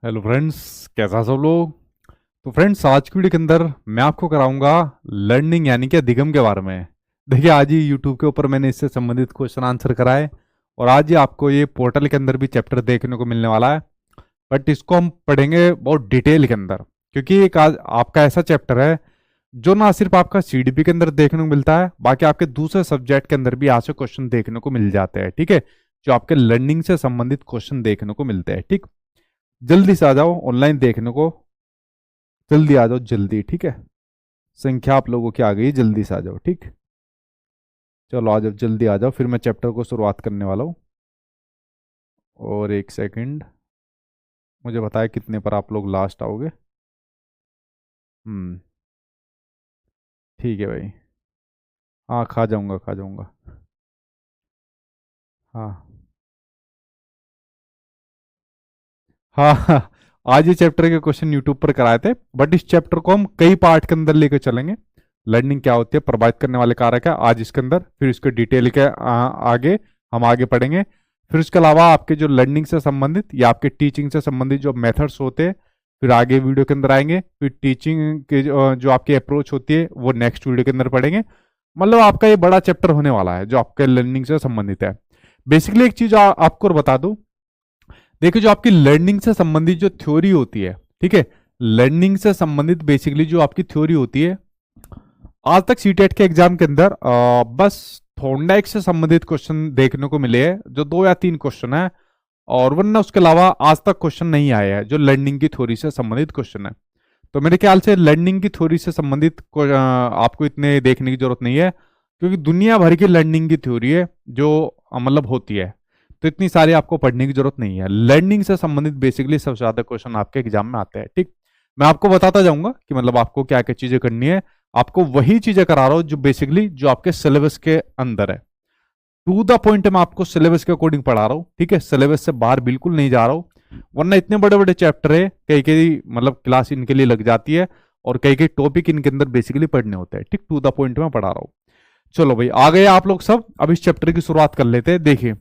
Hello friends, कैसा सब लोग। तो फ्रेंड्स, आज की वीडियो के अंदर मैं आपको कराऊंगा लर्निंग यानी कि अधिगम के बारे में। देखिए, आज ही यूट्यूब के ऊपर मैंने इससे संबंधित क्वेश्चन आंसर कराए और आज ही आपको ये पोर्टल के अंदर भी चैप्टर देखने को मिलने वाला है। बट इसको हम पढ़ेंगे बहुत डिटेल के अंदर, क्योंकि एक आज आपका ऐसा चैप्टर है जो ना सिर्फ आपका सीडीपी के अंदर देखने को मिलता है, बाकी आपके दूसरे सब्जेक्ट के अंदर भी यहाँ से क्वेश्चन देखने को मिल जाते हैं। ठीक है, जो आपके लर्निंग से संबंधित क्वेश्चन देखने को मिलते हैं। ठीक, जल्दी से आ जाओ ऑनलाइन देखने को, जल्दी आ जाओ जल्दी। ठीक है, संख्या आप लोगों की आ गई, जल्दी से आ जाओ। ठीक, चलो आ जाओ, जल्दी आ जाओ, फिर मैं चैप्टर को शुरुआत करने वाला हूँ। और एक सेकंड, मुझे बताया कितने पर आप लोग लास्ट आओगे। हम्म, ठीक है भाई। हाँ, खा जाऊंगा खा जाऊंगा। हाँ हाँ हाँ, आज ये चैप्टर के क्वेश्चन यूट्यूब पर कराए थे, बट इस चैप्टर को हम कई पार्ट के अंदर लेकर चलेंगे। लर्निंग क्या होती है, प्रभावित करने वाले कारक है, आज इसके अंदर, फिर इसके डिटेल के आगे हम आगे पढ़ेंगे। फिर उसके अलावा आपके जो लर्निंग से संबंधित या आपके टीचिंग से संबंधित जो मेथड्स होते हैं, फिर आगे वीडियो के अंदर आएंगे। फिर टीचिंग के जो आपकी अप्रोच होती है वो नेक्स्ट वीडियो के अंदर पढ़ेंगे। मतलब आपका ये बड़ा चैप्टर होने वाला है जो आपके लर्निंग से संबंधित है। बेसिकली एक चीज आपको और बता दूं, देखिए जो आपकी लर्निंग से संबंधित जो थ्योरी होती है, ठीक है, लर्निंग से संबंधित बेसिकली जो आपकी थ्योरी होती है, आज तक सीटेट के एग्जाम के अंदर बस थॉर्नडाइक से संबंधित क्वेश्चन देखने को मिले हैं, जो 2 या 3 क्वेश्चन है, और वरना उसके अलावा आज तक क्वेश्चन नहीं आए हैं जो लर्निंग की थ्योरी से संबंधित क्वेश्चन है। तो मेरे ख्याल से लर्निंग की थ्योरी से संबंधित आपको इतने देखने की जरूरत नहीं है, क्योंकि दुनिया भर की लर्निंग की थ्योरी है जो मतलब होती है, तो इतनी सारी आपको पढ़ने की जरूरत नहीं है। लर्निंग से संबंधित बेसिकली सबसे ज्यादा क्वेश्चन आपके एग्जाम में आते हैं। ठीक, मैं आपको बताता जाऊंगा कि मतलब आपको क्या क्या चीजें करनी है। आपको वही चीजें करा रहा हूं जो बेसिकली जो आपके सिलेबस के अंदर है, टू द पॉइंट में आपको सिलेबस के अकॉर्डिंग पढ़ा रहा हूँ। ठीक है, सिलेबस से बाहर बिल्कुल नहीं जा रहा हूँ, वरना इतने बड़े बड़े चैप्टर है, कई कई मतलब क्लास इनके लिए लग जाती है और कई कई टॉपिक इनके अंदर बेसिकली पढ़ने होते हैं। ठीक, टू द पॉइंट में पढ़ा रहा हूँ। चलो भाई, आ गए आप लोग सब। अब इस चैप्टर की शुरुआत कर लेते हैं। देखिए,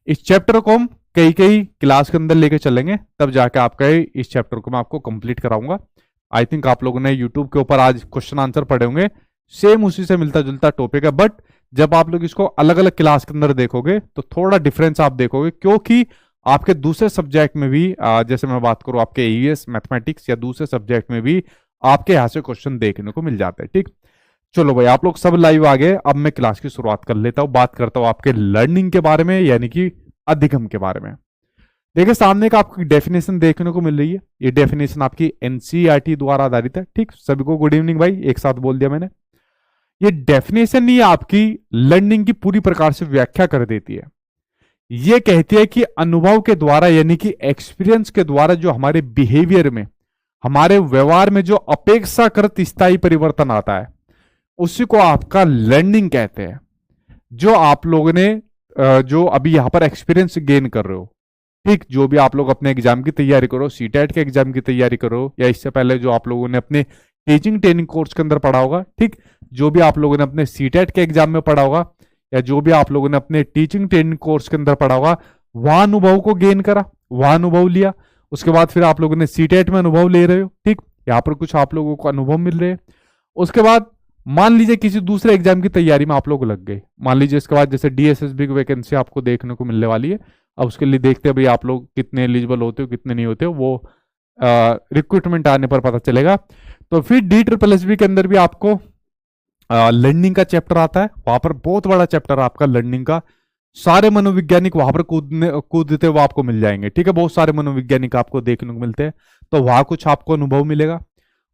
इस चैप्टर को हम कई कई क्लास के अंदर लेके चलेंगे, तब जाके आपका इस चैप्टर को मैं आपको कंप्लीट कराऊंगा। आई थिंक आप लोगों ने यूट्यूब के ऊपर आज क्वेश्चन आंसर पढ़े होंगे, सेम उसी से मिलता जुलता टॉपिक है, बट जब आप लोग इसको अलग अलग क्लास के अंदर देखोगे तो थोड़ा डिफरेंस आप देखोगे, क्योंकि आपके दूसरे सब्जेक्ट में भी जैसे मैं बात करूं आपके ईवीएस मैथमेटिक्स या दूसरे सब्जेक्ट में भी आपके यहाँ से क्वेश्चन देखने को मिल जाते हैं। ठीक, चलो भाई, आप लोग सब लाइव आ गए। अब मैं क्लास की शुरुआत कर लेता हूँ, बात करता हूँ आपके लर्निंग के बारे में यानी कि अधिगम के बारे में। देखिए, सामने का आपको डेफिनेशन देखने को मिल रही है, ये डेफिनेशन आपकी एनसीईआरटी द्वारा आधारित है। ठीक, सभी को गुड इवनिंग भाई, एक साथ बोल दिया मैंने। ये डेफिनेशन ही आपकी लर्निंग की पूरी प्रकार से व्याख्या कर देती है। ये कहती है कि अनुभव के द्वारा यानी कि एक्सपीरियंस के द्वारा जो हमारे बिहेवियर में, हमारे व्यवहार में जो अपेक्षाकृत स्थायी परिवर्तन आता है, उसी को आपका लर्निंग कहते हैं। जो आप लोगों ने जो अभी यहां पर एक्सपीरियंस गेन कर रहे हो, ठीक, जो भी आप लोग अपने एग्जाम की तैयारी करो, सीटेट के एग्जाम की तैयारी करो, या इससे पहले जो आप लोगों ने अपने टीचिंग ट्रेनिंग कोर्स के अंदर पढ़ा होगा, ठीक, जो भी आप लोगों ने अपने सीटेट के एग्जाम में पढ़ा होगा, या जो भी आप लोगों ने अपने टीचिंग ट्रेनिंग कोर्स के अंदर पढ़ा होगा, वहां अनुभव को गेन करा, वहां अनुभव लिया, उसके बाद फिर आप लोगों ने सीटेट में अनुभव ले रहे हो। ठीक, यहाँ पर कुछ आप लोगों को अनुभव मिल रहे हैं। उसके बाद मान लीजिए किसी दूसरे एग्जाम की तैयारी में आप लोग लग गए, मान लीजिए इसके बाद जैसे डीएसएसबी की वैकेंसी आपको देखने को मिलने वाली है। अब उसके लिए देखते हैं भाई आप लोग कितने एलिजिबल होते हो कितने नहीं होते हो, वो रिक्रूटमेंट आने पर पता चलेगा। तो फिर DSSS के अंदर भी आपको लर्निंग का चैप्टर आता है, वहां पर बहुत बड़ा चैप्टर आपका लर्निंग का, सारे मनोवैज्ञानिक वहां पर कूदते हुए आपको मिल जाएंगे। ठीक है, बहुत सारे मनोवैज्ञानिक आपको देखने को मिलते हैं, तो वहां कुछ आपको अनुभव मिलेगा।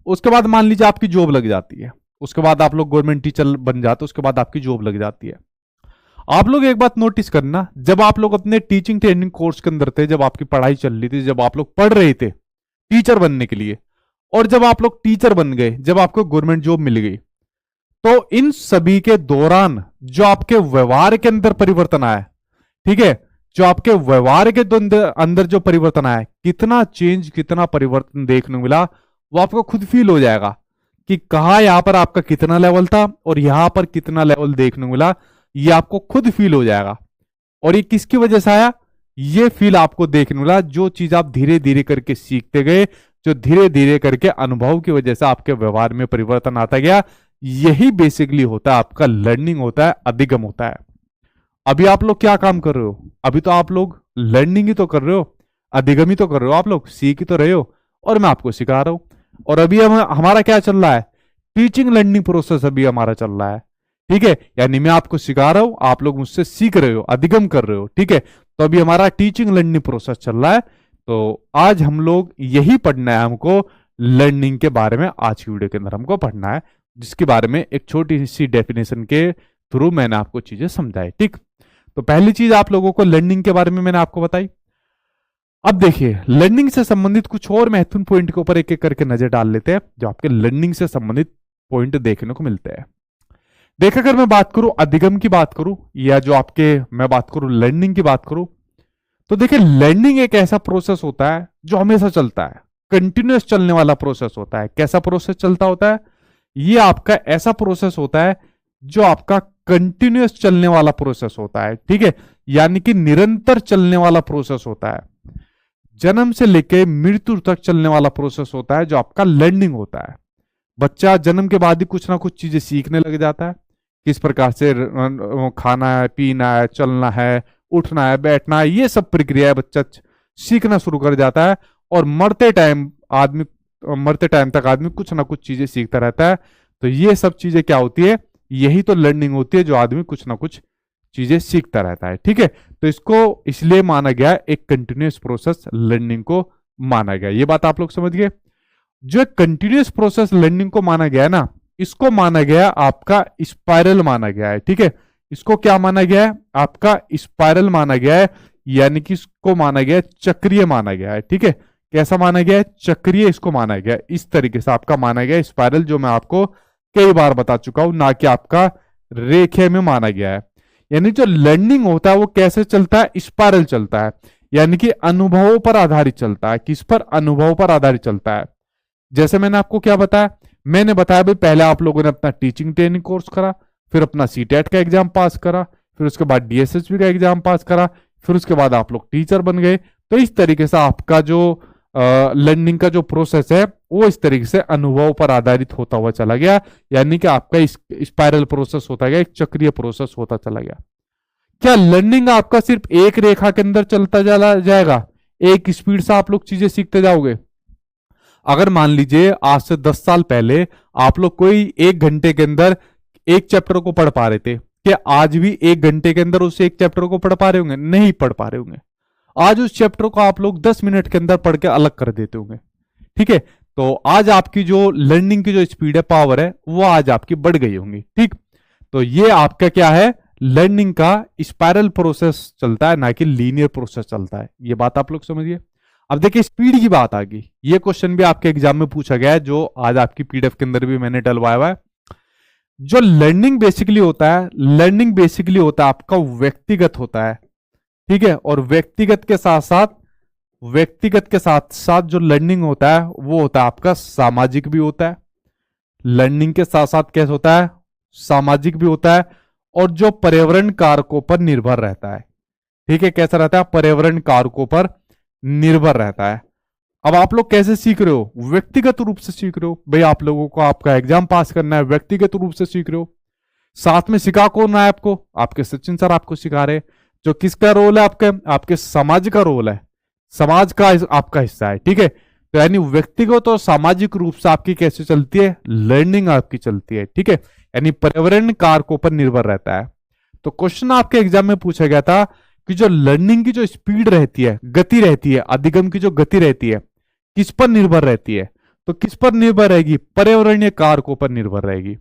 उसके बाद मान लीजिए आपकी जॉब लग जाती है, उसके बाद आप लोग गवर्नमेंट टीचर बन जाते हो, उसके बाद आपकी जॉब लग जाती है। आप लोग एक बात नोटिस करना, जब आप लोग अपने टीचिंग ट्रेनिंग कोर्स के अंदर थे, जब आपकी पढ़ाई चल रही थी, जब आप लोग पढ़ रहे थे टीचर बनने के लिए, और जब आप लोग टीचर बन गए, जब आपको गवर्नमेंट जॉब मिल गई, तो इन सभी के दौरान जो आपके व्यवहार के अंदर परिवर्तन आया, ठीक है, जो आपके व्यवहार के अंदर जो परिवर्तन आया, कितना चेंज कितना परिवर्तन देखने को मिला, वो आपको खुद फील हो जाएगा कि कहा यहां पर आपका कितना लेवल था और यहां पर कितना लेवल देखने को मिला, ये आपको खुद फील हो जाएगा। और ये किसकी वजह से आया, ये फील आपको देखने मिला। जो चीज आप धीरे धीरे करके सीखते गए, जो धीरे धीरे करके अनुभव की वजह से आपके व्यवहार में परिवर्तन आता गया, यही बेसिकली होता है आपका लर्निंग, होता है अधिगम होता है। अभी आप लोग क्या काम कर रहे हो? अभी तो आप लोग लर्निंग ही तो कर रहे हो, अधिगम ही तो कर रहे हो, आप लोग सीख ही तो रहे हो, और मैं आपको सिखा रहा हूं। और अभी हमारा क्या चल रहा है? टीचिंग लर्निंग प्रोसेस अभी हमारा चल रहा है, ठीक है। यानी मैं आपको सिखा रहा हूं, आप लोग मुझसे सीख रहे हो, अधिगम कर रहे हो, ठीक है। तो अभी हमारा टीचिंग लर्निंग प्रोसेस चल रहा है। तो आज हम लोग यही पढ़ना है, हमको लर्निंग के बारे में आज की वीडियो के अंदर हमको पढ़ना है, जिसके बारे में एक छोटी सी डेफिनेशन के थ्रू मैंने आपको चीजें समझाई, ठीक। तो पहली चीज आप लोगों को लर्निंग के बारे में मैंने आपको बताई। अब देखिए, लर्निंग से संबंधित कुछ और महत्वपूर्ण पॉइंट के ऊपर एक एक करके नजर डाल लेते हैं, जो आपके लर्निंग से संबंधित पॉइंट देखने को मिलते हैं। देख, अगर मैं बात करूं अधिगम की बात करूं, या जो आपके मैं बात करूं लर्निंग की बात करूं, तो देखिए लर्निंग एक ऐसा प्रोसेस होता है जो हमेशा चलता है, कंटिन्यूअस चलने वाला प्रोसेस होता है। कैसा प्रोसेस चलता होता है? ये आपका ऐसा प्रोसेस होता है जो आपका कंटिन्यूअस चलने वाला प्रोसेस होता है, ठीक है। यानी कि निरंतर चलने वाला प्रोसेस होता है, जन्म से लेकर मृत्यु तक चलने वाला प्रोसेस होता है, जो आपका लर्निंग होता है। बच्चा जन्म के बाद ही कुछ ना कुछ चीजें सीखने लग जाता है, किस प्रकार से खाना है, पीना है, चलना है, उठना है, बैठना है, ये सब प्रक्रिया बच्चा सीखना शुरू कर जाता है। और मरते टाइम तक आदमी कुछ ना कुछ चीजें सीखता रहता है। तो ये सब चीजें क्या होती है? यही तो लर्निंग होती है, जो आदमी कुछ ना कुछ चीजें सीखता रहता है, ठीक है। तो इसको इसलिए माना गया, एक कंटिन्यूअस प्रोसेस लर्निंग को माना गया। ये बात आप लोग समझ गए। जो कंटिन्यूअस प्रोसेस लर्निंग को माना गया है ना, इसको माना गया आपका स्पाइरल माना गया है, ठीक है। इसको क्या माना गया है? आपका स्पाइरल माना गया है, यानी कि इसको माना गया है, चक्रीय माना गया है, ठीक है। कैसा माना गया है? चक्रीय इसको माना गया है। इस तरीके से आपका माना गया स्पाइरल, जो मैं आपको कई बार बता चुका हूं, ना कि आपका रेखीय में माना गया है। यानी जो लर्निंग होता है वो कैसे चलता है? स्पाइरल चलता है, यानी कि अनुभवों पर आधारित चलता है। किस पर? अनुभव पर आधारित चलता है। जैसे मैंने आपको क्या बताया? मैंने बताया भाई, पहले आप लोगों ने अपना टीचिंग ट्रेनिंग कोर्स करा, फिर अपना सीटेट का एग्जाम पास करा, फिर उसके बाद डीएसएसबी का एग्जाम पास करा, फिर उसके बाद आप लोग टीचर बन गए। तो इस तरीके से आपका जो लर्निंग का जो प्रोसेस है वो इस तरीके से अनुभव पर आधारित होता हुआ चला गया, यानी कि आपका स्पाइरल प्रोसेस होता गया, एक चक्रीय प्रोसेस होता चला गया। क्या लर्निंग आपका सिर्फ एक रेखा के अंदर चलता चला जाएगा, एक स्पीड से आप लोग चीजें सीखते जाओगे? अगर मान लीजिए आज से 10 साल पहले आप लोग कोई 1 घंटे के अंदर एक चैप्टर को पढ़ पा रहे थे, क्या आज भी 1 घंटे के अंदर उस एक चैप्टर को पढ़ पा रहे होंगे? नहीं पढ़ पा रहे होंगे। आज उस चैप्टर को आप लोग 10 मिनट के अंदर पढ़ के अलग कर देते होंगे, ठीक है। तो आज आपकी जो लर्निंग की जो स्पीड है, पावर है, वो आज आपकी बढ़ गई होंगी, ठीक। तो ये आपका क्या है? लर्निंग का स्पाइरल प्रोसेस चलता है, ना कि लीनियर प्रोसेस चलता है। ये बात आप लोग समझिए। अब देखिए, स्पीड की बात आ गई। ये क्वेश्चन भी आपके एग्जाम में पूछा गया है, जो आज आपकी पीडीएफ के अंदर भी मैंने डलवाया हुआ है। जो लर्निंग बेसिकली होता है, लर्निंग बेसिकली होता है आपका व्यक्तिगत होता है, ठीक है। और व्यक्तिगत के साथ साथ जो लर्निंग होता है वो होता है आपका सामाजिक भी होता है। लर्निंग के साथ साथ कैसे होता है? सामाजिक भी होता है, और जो पर्यावरण कारकों पर निर्भर रहता है, ठीक है। कैसा रहता है? पर्यावरण कारकों पर निर्भर रहता है। अब आप लोग कैसे सीख रहे हो? व्यक्तिगत रूप से सीख रहे हो। भाई आप लोगों को आपका एग्जाम पास करना है, व्यक्तिगत रूप से सीख रहे हो। साथ में सिखा कौन रहा है आपको? आपके सचिन सर आपको सिखा रहे हैं। जो किसका रोल है? आपके समाज का रोल है, समाज का आपका हिस्सा है, ठीक है। तो यानी व्यक्तिगत और सामाजिक रूप से आपकी कैसे चलती है? लर्निंग आपकी चलती है, ठीक है। यानी पर्यावरण कारकों पर निर्भर रहता है। तो क्वेश्चन आपके एग्जाम में पूछा गया था कि जो लर्निंग की जो स्पीड रहती है, गति रहती है, अधिगम की जो गति रहती है, किस पर निर्भर रहती है? तो किस पर निर्भर रहेगी? पर्यावरणीय कारकों पर निर्भर रहेगी,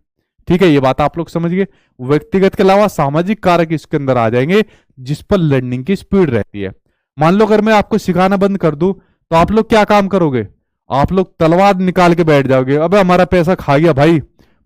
ठीक है। ये बात आप लोग समझ गए। व्यक्तिगत के अलावा सामाजिक कारक इसके अंदर आ जाएंगे, जिस पर लर्निंग की स्पीड रहती है। मान लो अगर मैं आपको सिखाना बंद कर दूं, तो आप लोग क्या काम करोगे? आप लोग तलवार निकाल के बैठ जाओगे, अबे हमारा पैसा खा गया भाई,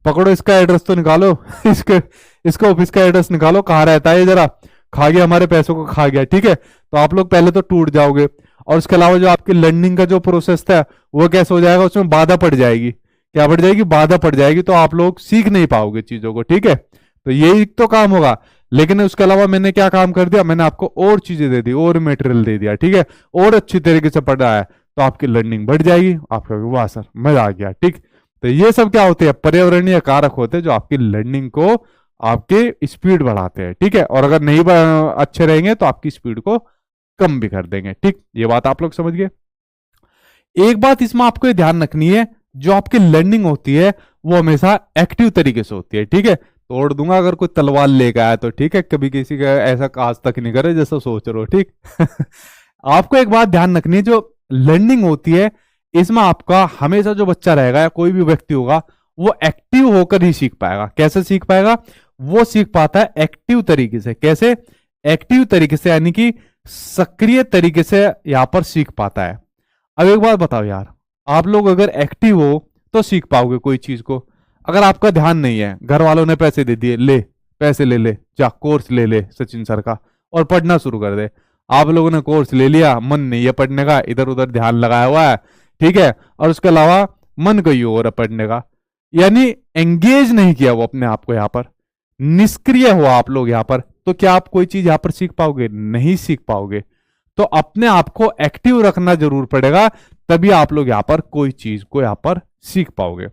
पकड़ो इसका एड्रेस तो निकालो इसका ऑफिस का एड्रेस निकालो, कहाँ रहता है, जरा खा गया, हमारे पैसों को खा गया, ठीक है। तो आप लोग पहले तो टूट जाओगे, और उसके अलावा जो आपकी लर्निंग का जो प्रोसेस था वो कैसे हो जाएगा? उसमें बाधा पड़ जाएगी। क्या पड़ जाएगी? बाधा पड़ जाएगी। तो आप लोग सीख नहीं पाओगे चीजों को, ठीक है। तो यही तो काम होगा। लेकिन उसके अलावा मैंने क्या काम कर दिया, मैंने आपको और चीजें दे दी, और मटेरियल दे दिया, ठीक है, और अच्छी तरीके से पढ़ा है, तो आपकी लर्निंग बढ़ जाएगी। आप कहोगे वाह सर मजा आ गया, ठीक। तो ये सब क्या होते हैं, पर्यावरणीय कारक होते हैं जो आपकी लर्निंग को, आपके स्पीड बढ़ाते हैं, ठीक है। और अगर नहीं अच्छे रहेंगे तो आपकी स्पीड को कम भी कर देंगे, ठीक। ये बात आप लोग समझ गए। एक बात इसमें आपको ध्यान रखनी है, जो आपकी लर्निंग होती है वो हमेशा एक्टिव तरीके से होती है, ठीक है। तोड़ दूंगा अगर कोई तलवार लेकर आया तो, ठीक है, कभी किसी का ऐसा आज तक नहीं करे जैसा सोच रहे हो, ठीक। आपको एक बात ध्यान रखनी है, जो लर्निंग होती है इसमें आपका हमेशा जो बच्चा रहेगा या कोई भी व्यक्ति होगा वो एक्टिव होकर ही सीख पाएगा। कैसे सीख पाएगा, वो सीख पाता है एक्टिव तरीके से। कैसे एक्टिव तरीके से, यानी कि सक्रिय तरीके से यहां पर सीख पाता है। अब एक बात बताओ यार, आप लोग अगर एक्टिव हो तो सीख पाओगे कोई चीज को। अगर आपका ध्यान नहीं है, घर वालों ने पैसे दे दिए, ले पैसे ले ले, जा कोर्स ले ले सचिन सर का और पढ़ना शुरू कर दे। आप लोगों ने कोर्स ले लिया, मन नहीं है पढ़ने का, इधर उधर ध्यान लगाया हुआ है, ठीक है, और उसके अलावा मन कहीं और है पढ़ने का, यानी एंगेज नहीं किया वो अपने आप को, यहां पर निष्क्रिय हुआ आप लोग यहां पर, तो क्या आप कोई चीज यहां पर सीख पाओगे? नहीं सीख पाओगे। तो अपने आप को एक्टिव रखना जरूर पड़ेगा, तभी आप लोग यहां पर कोई चीज को यहां पर सीख पाओगे।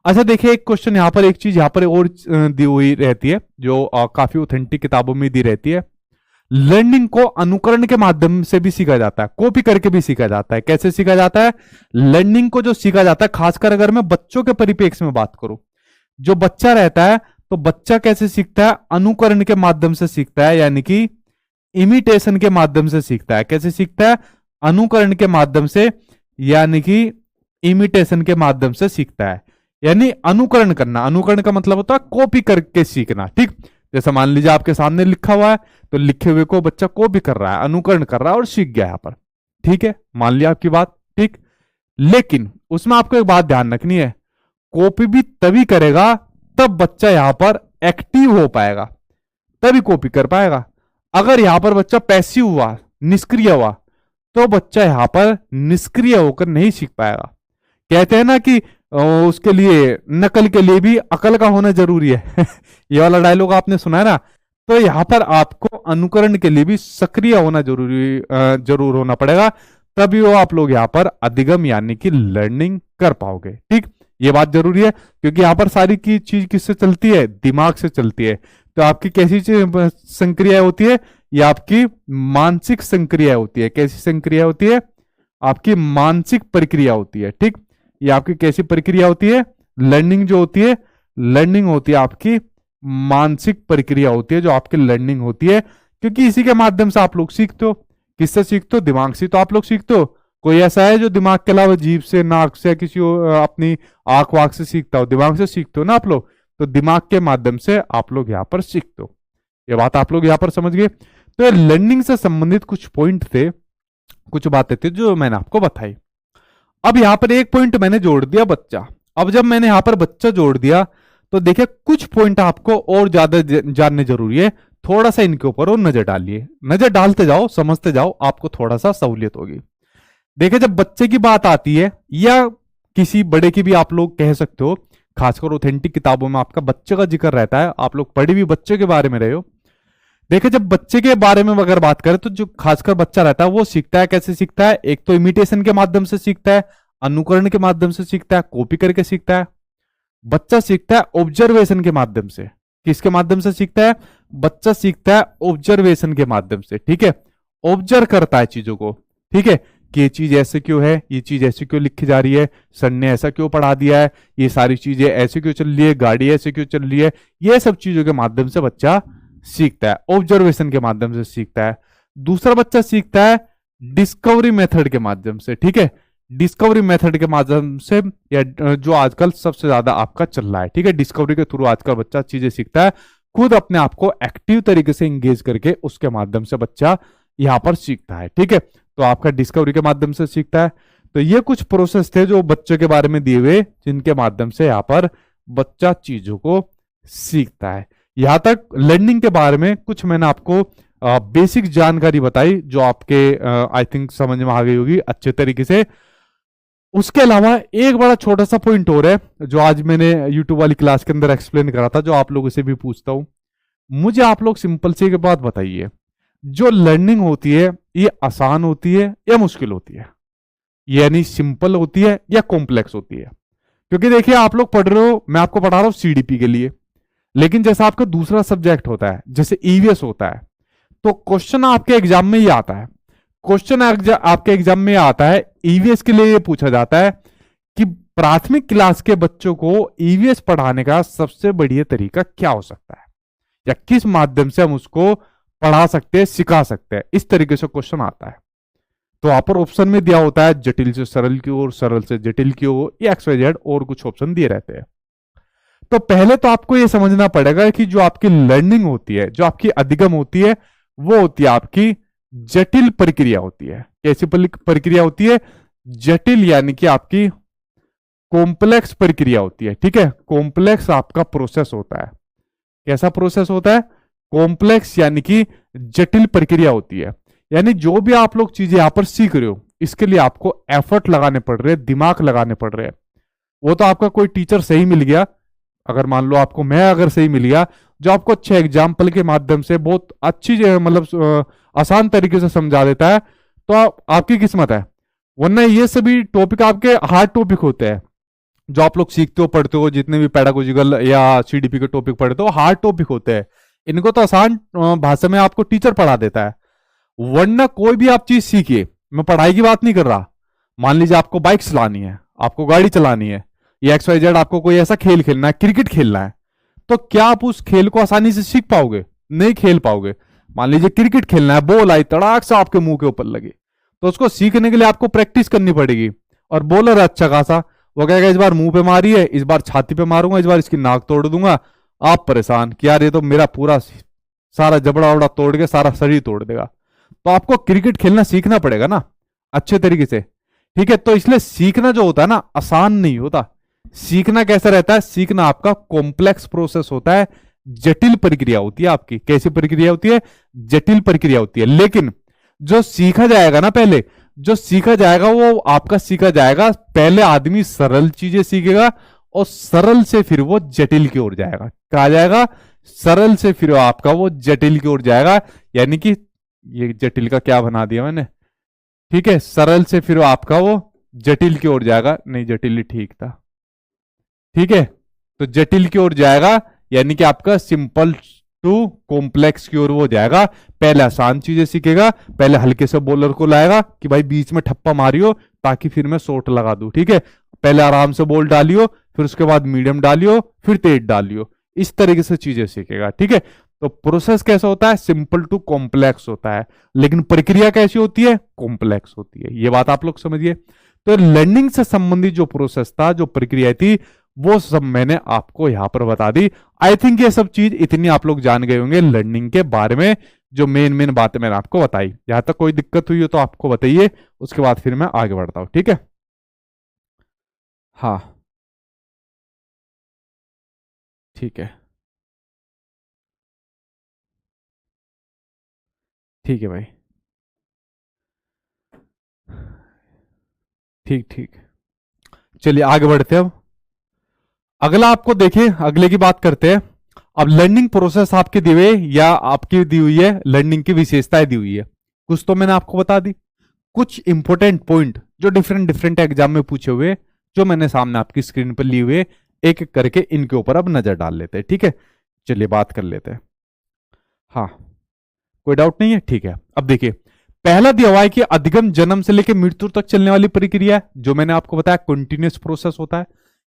अच्छा देखिए, एक क्वेश्चन यहां पर, एक चीज यहां पर और दी हुई रहती है जो काफी ऑथेंटिक किताबों में दी रहती है। लर्निंग को अनुकरण के माध्यम से भी सीखा जाता है, कॉपी करके भी सीखा जाता है। कैसे सीखा जाता है? लर्निंग को जो सीखा जाता है, खासकर अगर मैं बच्चों के परिप्रेक्ष्य में बात करूं, जो बच्चा रहता है तो बच्चा कैसे सीखता है? अनुकरण के माध्यम से सीखता है, यानी कि इमिटेशन के माध्यम से सीखता है। कैसे सीखता है? अनुकरण के माध्यम से, यानी कि इमिटेशन के माध्यम से सीखता है, यानी अनुकरण करना। अनुकरण का मतलब होता है कॉपी करके सीखना, ठीक। जैसे मान लीजिए आपके सामने लिखा हुआ है, तो लिखे हुए को बच्चा कॉपी कर रहा है, अनुकरण कर रहा है और सीख गया यहां पर, ठीक है, मान लिया आपकी बात, ठीक। लेकिन उसमें आपको एक बात ध्यान रखनी है, कॉपी भी तभी करेगा तब बच्चा यहां पर एक्टिव हो पाएगा, तभी कॉपी कर पाएगा। अगर यहां पर बच्चा पैसिव हुआ, निष्क्रिय हुआ, तो बच्चा यहां पर निष्क्रिय होकर नहीं सीख पाएगा। कहते हैं ना कि उसके लिए, नकल के लिए भी अकल का होना जरूरी है। ये वाला डायलॉग आपने सुना है ना। तो यहां पर आपको अनुकरण के लिए भी सक्रिय होना जरूर होना पड़ेगा, तभी वो आप लोग यहां पर अधिगम यानी कि लर्निंग कर पाओगे, ठीक। ये बात जरूरी है, क्योंकि यहां पर सारी की चीज किससे चलती है? दिमाग से चलती है। तो आपकी कैसी संक्रिया होती है? ये आपकी मानसिक संक्रिया होती है। कैसी संक्रिया होती है? आपकी मानसिक प्रक्रिया होती है, ठीक। ये आपकी कैसी प्रक्रिया होती है? लर्निंग जो होती है, लर्निंग होती है आपकी मानसिक प्रक्रिया होती है, जो आपकी लर्निंग होती है, क्योंकि इसी के माध्यम से आप लोग सीखते हो। किससे सीखते हो? दिमाग से तो आप लोग सीखते हो। कोई ऐसा है जो दिमाग के अलावा जीभ से, नाक से, किसी अपनी आंख वाक से सीखता हो? दिमाग से सीखते हो ना आप लोग। तो दिमाग के माध्यम से आप लोग यहाँ पर सीखते हो। ये बात आप लोग यहाँ पर समझ गए। तो लर्निंग से संबंधित कुछ पॉइंट थे, कुछ बातें थी जो मैंने आपको बताई। अब यहां पर एक पॉइंट मैंने जोड़ दिया, बच्चा। अब जब मैंने यहां पर बच्चा जोड़ दिया, तो देखिए कुछ पॉइंट आपको और ज्यादा जानने जरूरी है। थोड़ा सा इनके ऊपर और नजर डालिए, नजर डालते जाओ, समझते जाओ, आपको थोड़ा सा सहूलियत होगी। देखिए, जब बच्चे की बात आती है, या किसी बड़े की भी आप लोग कह सकते हो, खासकर ऑथेंटिक किताबों में आपका बच्चे का जिक्र रहता है, आप लोग पढ़े भी बच्चे के बारे में रहे हो। देखिए, जब बच्चे के बारे में अगर बात करें, तो जो खासकर बच्चा रहता है वो सीखता है। कैसे सीखता है? एक तो इमिटेशन के माध्यम से सीखता है, अनुकरण के माध्यम से सीखता है, कॉपी करके सीखता है। बच्चा सीखता है ऑब्जर्वेशन के माध्यम से। किसके माध्यम से सीखता है? बच्चा सीखता है ऑब्जर्वेशन के माध्यम से, ठीक है। ऑब्जर्व करता है चीजों को, ठीक है, कि ये चीज ऐसे क्यों है, ये चीज ऐसे क्यों लिखी जा रही है, सर ने ऐसा क्यों पढ़ा दिया है, ये सारी चीजें ऐसे क्यों चल रही है, गाड़ी ऐसे क्यों चल रही है। ये सब चीजों के माध्यम से बच्चा सीखता है, ऑब्जर्वेशन के माध्यम से सीखता है। दूसरा बच्चा सीखता है डिस्कवरी मेथड के माध्यम से, ठीक है, डिस्कवरी मेथड के माध्यम से, या जो आजकल सबसे ज्यादा आपका चल रहा है, ठीक है। डिस्कवरी के थ्रू आजकल बच्चा चीजें सीखता है, खुद अपने आप को एक्टिव तरीके से इंगेज करके उसके माध्यम से बच्चा यहां पर सीखता है, ठीक है। तो आपका डिस्कवरी के माध्यम से सीखता है। तो ये कुछ प्रोसेस थे जो बच्चों के बारे में दिए हुए, जिनके माध्यम से यहाँ पर बच्चा चीजों को सीखता है। यहां तक लर्निंग के बारे में कुछ मैंने आपको बेसिक जानकारी बताई, जो आपके आई थिंक समझ में आ गई होगी अच्छे तरीके से। उसके अलावा एक बड़ा छोटा सा पॉइंट और है, जो आज मैंने यूट्यूब वाली क्लास के अंदर एक्सप्लेन करा था, जो आप लोगों से भी पूछता हूं। मुझे आप लोग सिंपल सी एक बात बताइए, जो लर्निंग होती है ये आसान होती है या मुश्किल होती है, यानी सिंपल होती है या कॉम्प्लेक्स होती है? क्योंकि देखिए आप लोग पढ़ रहे हो, मैं आपको पढ़ा रहा हूं सीडीपी के लिए, लेकिन जैसा आपका दूसरा सब्जेक्ट होता है जैसे ईवीएस होता है, तो क्वेश्चन आपके एग्जाम में ही आता है। क्वेश्चन आपके एग्जाम में आता है, ईवीएस के लिए ये पूछा जाता है कि प्राथमिक क्लास के बच्चों को ईवीएस पढ़ाने का सबसे बढ़िया तरीका क्या हो सकता है, या किस माध्यम से हम उसको पढ़ा सकते हैं, सिखा सकते हैं। इस तरीके से क्वेश्चन आता है। तो वहां पर ऑप्शन में दिया होता है जटिल से सरल की ओर, सरल से जटिल की ओर, या एक्स वाई जेड और कुछ ऑप्शन दिए रहते हैं। तो पहले तो आपको यह समझना पड़ेगा कि जो आपकी लर्निंग होती है, जो आपकी अधिगम होती है, वो होती है आपकी जटिल प्रक्रिया होती है। कैसी प्रक्रिया होती है? जटिल, यानी कि आपकी कॉम्प्लेक्स प्रक्रिया होती है। ठीक है, कॉम्प्लेक्स आपका प्रोसेस होता है। कैसा प्रोसेस होता है? कॉम्प्लेक्स, यानी कि जटिल प्रक्रिया होती है। यानी जो भी आप लोग चीजें यहां पर सीख रहे हो, इसके लिए आपको एफर्ट लगाने पड़ रहे हैं, दिमाग लगाने पड़ रहे हैं। वो तो आपका कोई टीचर सही मिल गया, अगर मान लो आपको मैं अगर सही मिल गया, जो आपको अच्छे एग्जाम्पल के माध्यम से बहुत अच्छी मतलब आसान तरीके से समझा देता है, तो आपकी किस्मत है। वरना ये सभी टॉपिक आपके हार्ड टॉपिक होते हैं, जो आप लोग सीखते हो, पढ़ते हो, जितने भी पेडागोजिकल या सीडीपी के टॉपिक पढ़ते हो, हार्ड टॉपिक होते हैं। इनको तो आसान भाषा में आपको टीचर पढ़ा देता है। वरना कोई भी आप चीज सीखिए, मैं पढ़ाई की बात नहीं कर रहा, मान लीजिए आपको बाइक चलानी है, आपको गाड़ी चलानी है, या एक्स वाई जेड, आपको कोई ऐसा खेल खेलना है, क्रिकेट खेलना है, तो क्या आप उस खेल को आसानी से सीख पाओगे? नहीं खेल पाओगे। मान लीजिए क्रिकेट खेलना है, बॉल आई तड़ाक से आपके मुंह के ऊपर लगी, तो उसको सीखने के लिए आपको प्रैक्टिस करनी पड़ेगी। और बॉलर है अच्छा खासा, वो कहेगा इस बार मुंह पे मारी है, इस बार छाती पे मारूंगा, इस बार इसकी नाक तोड़ दूंगा। आप परेशान कि यार ये तो मेरा पूरा सारा जबड़ा वबड़ा तोड़ के सारा शरीर तोड़ देगा। तो आपको क्रिकेट खेलना सीखना पड़ेगा ना अच्छे तरीके से। ठीक है, तो इसलिए सीखना जो होता है ना, आसान नहीं होता। सीखना कैसा रहता है? सीखना आपका कॉम्प्लेक्स प्रोसेस होता है, जटिल प्रक्रिया होती है आपकी। कैसी प्रक्रिया होती है? जटिल प्रक्रिया होती है। लेकिन जो सीखा जाएगा ना, पहले जो सीखा जाएगा वो आपका सीखा जाएगा, पहले आदमी सरल चीजें सीखेगा और सरल से फिर वो जटिल की ओर जाएगा। कहा जाएगा सरल से फिर आपका वो जटिल की ओर जाएगा। यानी कि ये जटिल का क्या बना दिया मैंने, ठीक है, सरल से फिर आपका वो जटिल की ओर जाएगा। नहीं, जटिल ही ठीक था। ठीक है, तो जटिल की ओर जाएगा, यानी कि आपका सिंपल टू कॉम्प्लेक्स की ओर वो जाएगा। पहले आसान चीजें सीखेगा, पहले हल्के से बॉलर को लाएगा कि भाई बीच में ठप्पा मारियो ताकि फिर मैं शॉट लगा दूं। ठीक है, पहले आराम से बॉल डालियो, फिर उसके बाद मीडियम डालियो, फिर तेज डालियो। इस तरीके से चीजें सीखेगा। ठीक है, तो प्रोसेस कैसा होता है? सिंपल टू कॉम्प्लेक्स होता है। लेकिन प्रक्रिया कैसी होती है? कॉम्प्लेक्स होती है। ये बात आप लोग समझिए। तो लर्निंग से संबंधित जो प्रोसेस था, जो प्रक्रिया थी, वो सब मैंने आपको यहां पर बता दी। आई थिंक ये सब चीज इतनी आप लोग जान गए होंगे लर्निंग के बारे में, जो मेन मेन बातें मैंने आपको बताई। यहां तक कोई दिक्कत हुई हो तो आपको बताइए, उसके बाद फिर मैं आगे बढ़ता हूं। ठीक है, हाँ ठीक है, ठीक है भाई, ठीक ठीक। चलिए आगे बढ़ते हैं। अब अगला आपको देखिए, अगले की बात करते हैं। अब लर्निंग प्रोसेस आपके दी हुई है, या आपकी दी हुई है लर्निंग की विशेषताएं दी हुई है। कुछ तो मैंने आपको बता दी, कुछ इंपॉर्टेंट पॉइंट जो डिफरेंट डिफरेंट एग्जाम में पूछे हुए, जो मैंने सामने आपकी स्क्रीन पर लिए हुए, एक एक करके इनके ऊपर अब नजर डाल लेते हैं। ठीक है, चलिए बात कर लेते हैं। हाँ, कोई डाउट नहीं है? ठीक है, अब देखिए, पहला दिया हुआ है कि अधिगम जन्म से लेकर मृत्यु तक चलने वाली प्रक्रिया है, जो मैंने आपको बताया कंटिन्यूअस प्रोसेस होता है।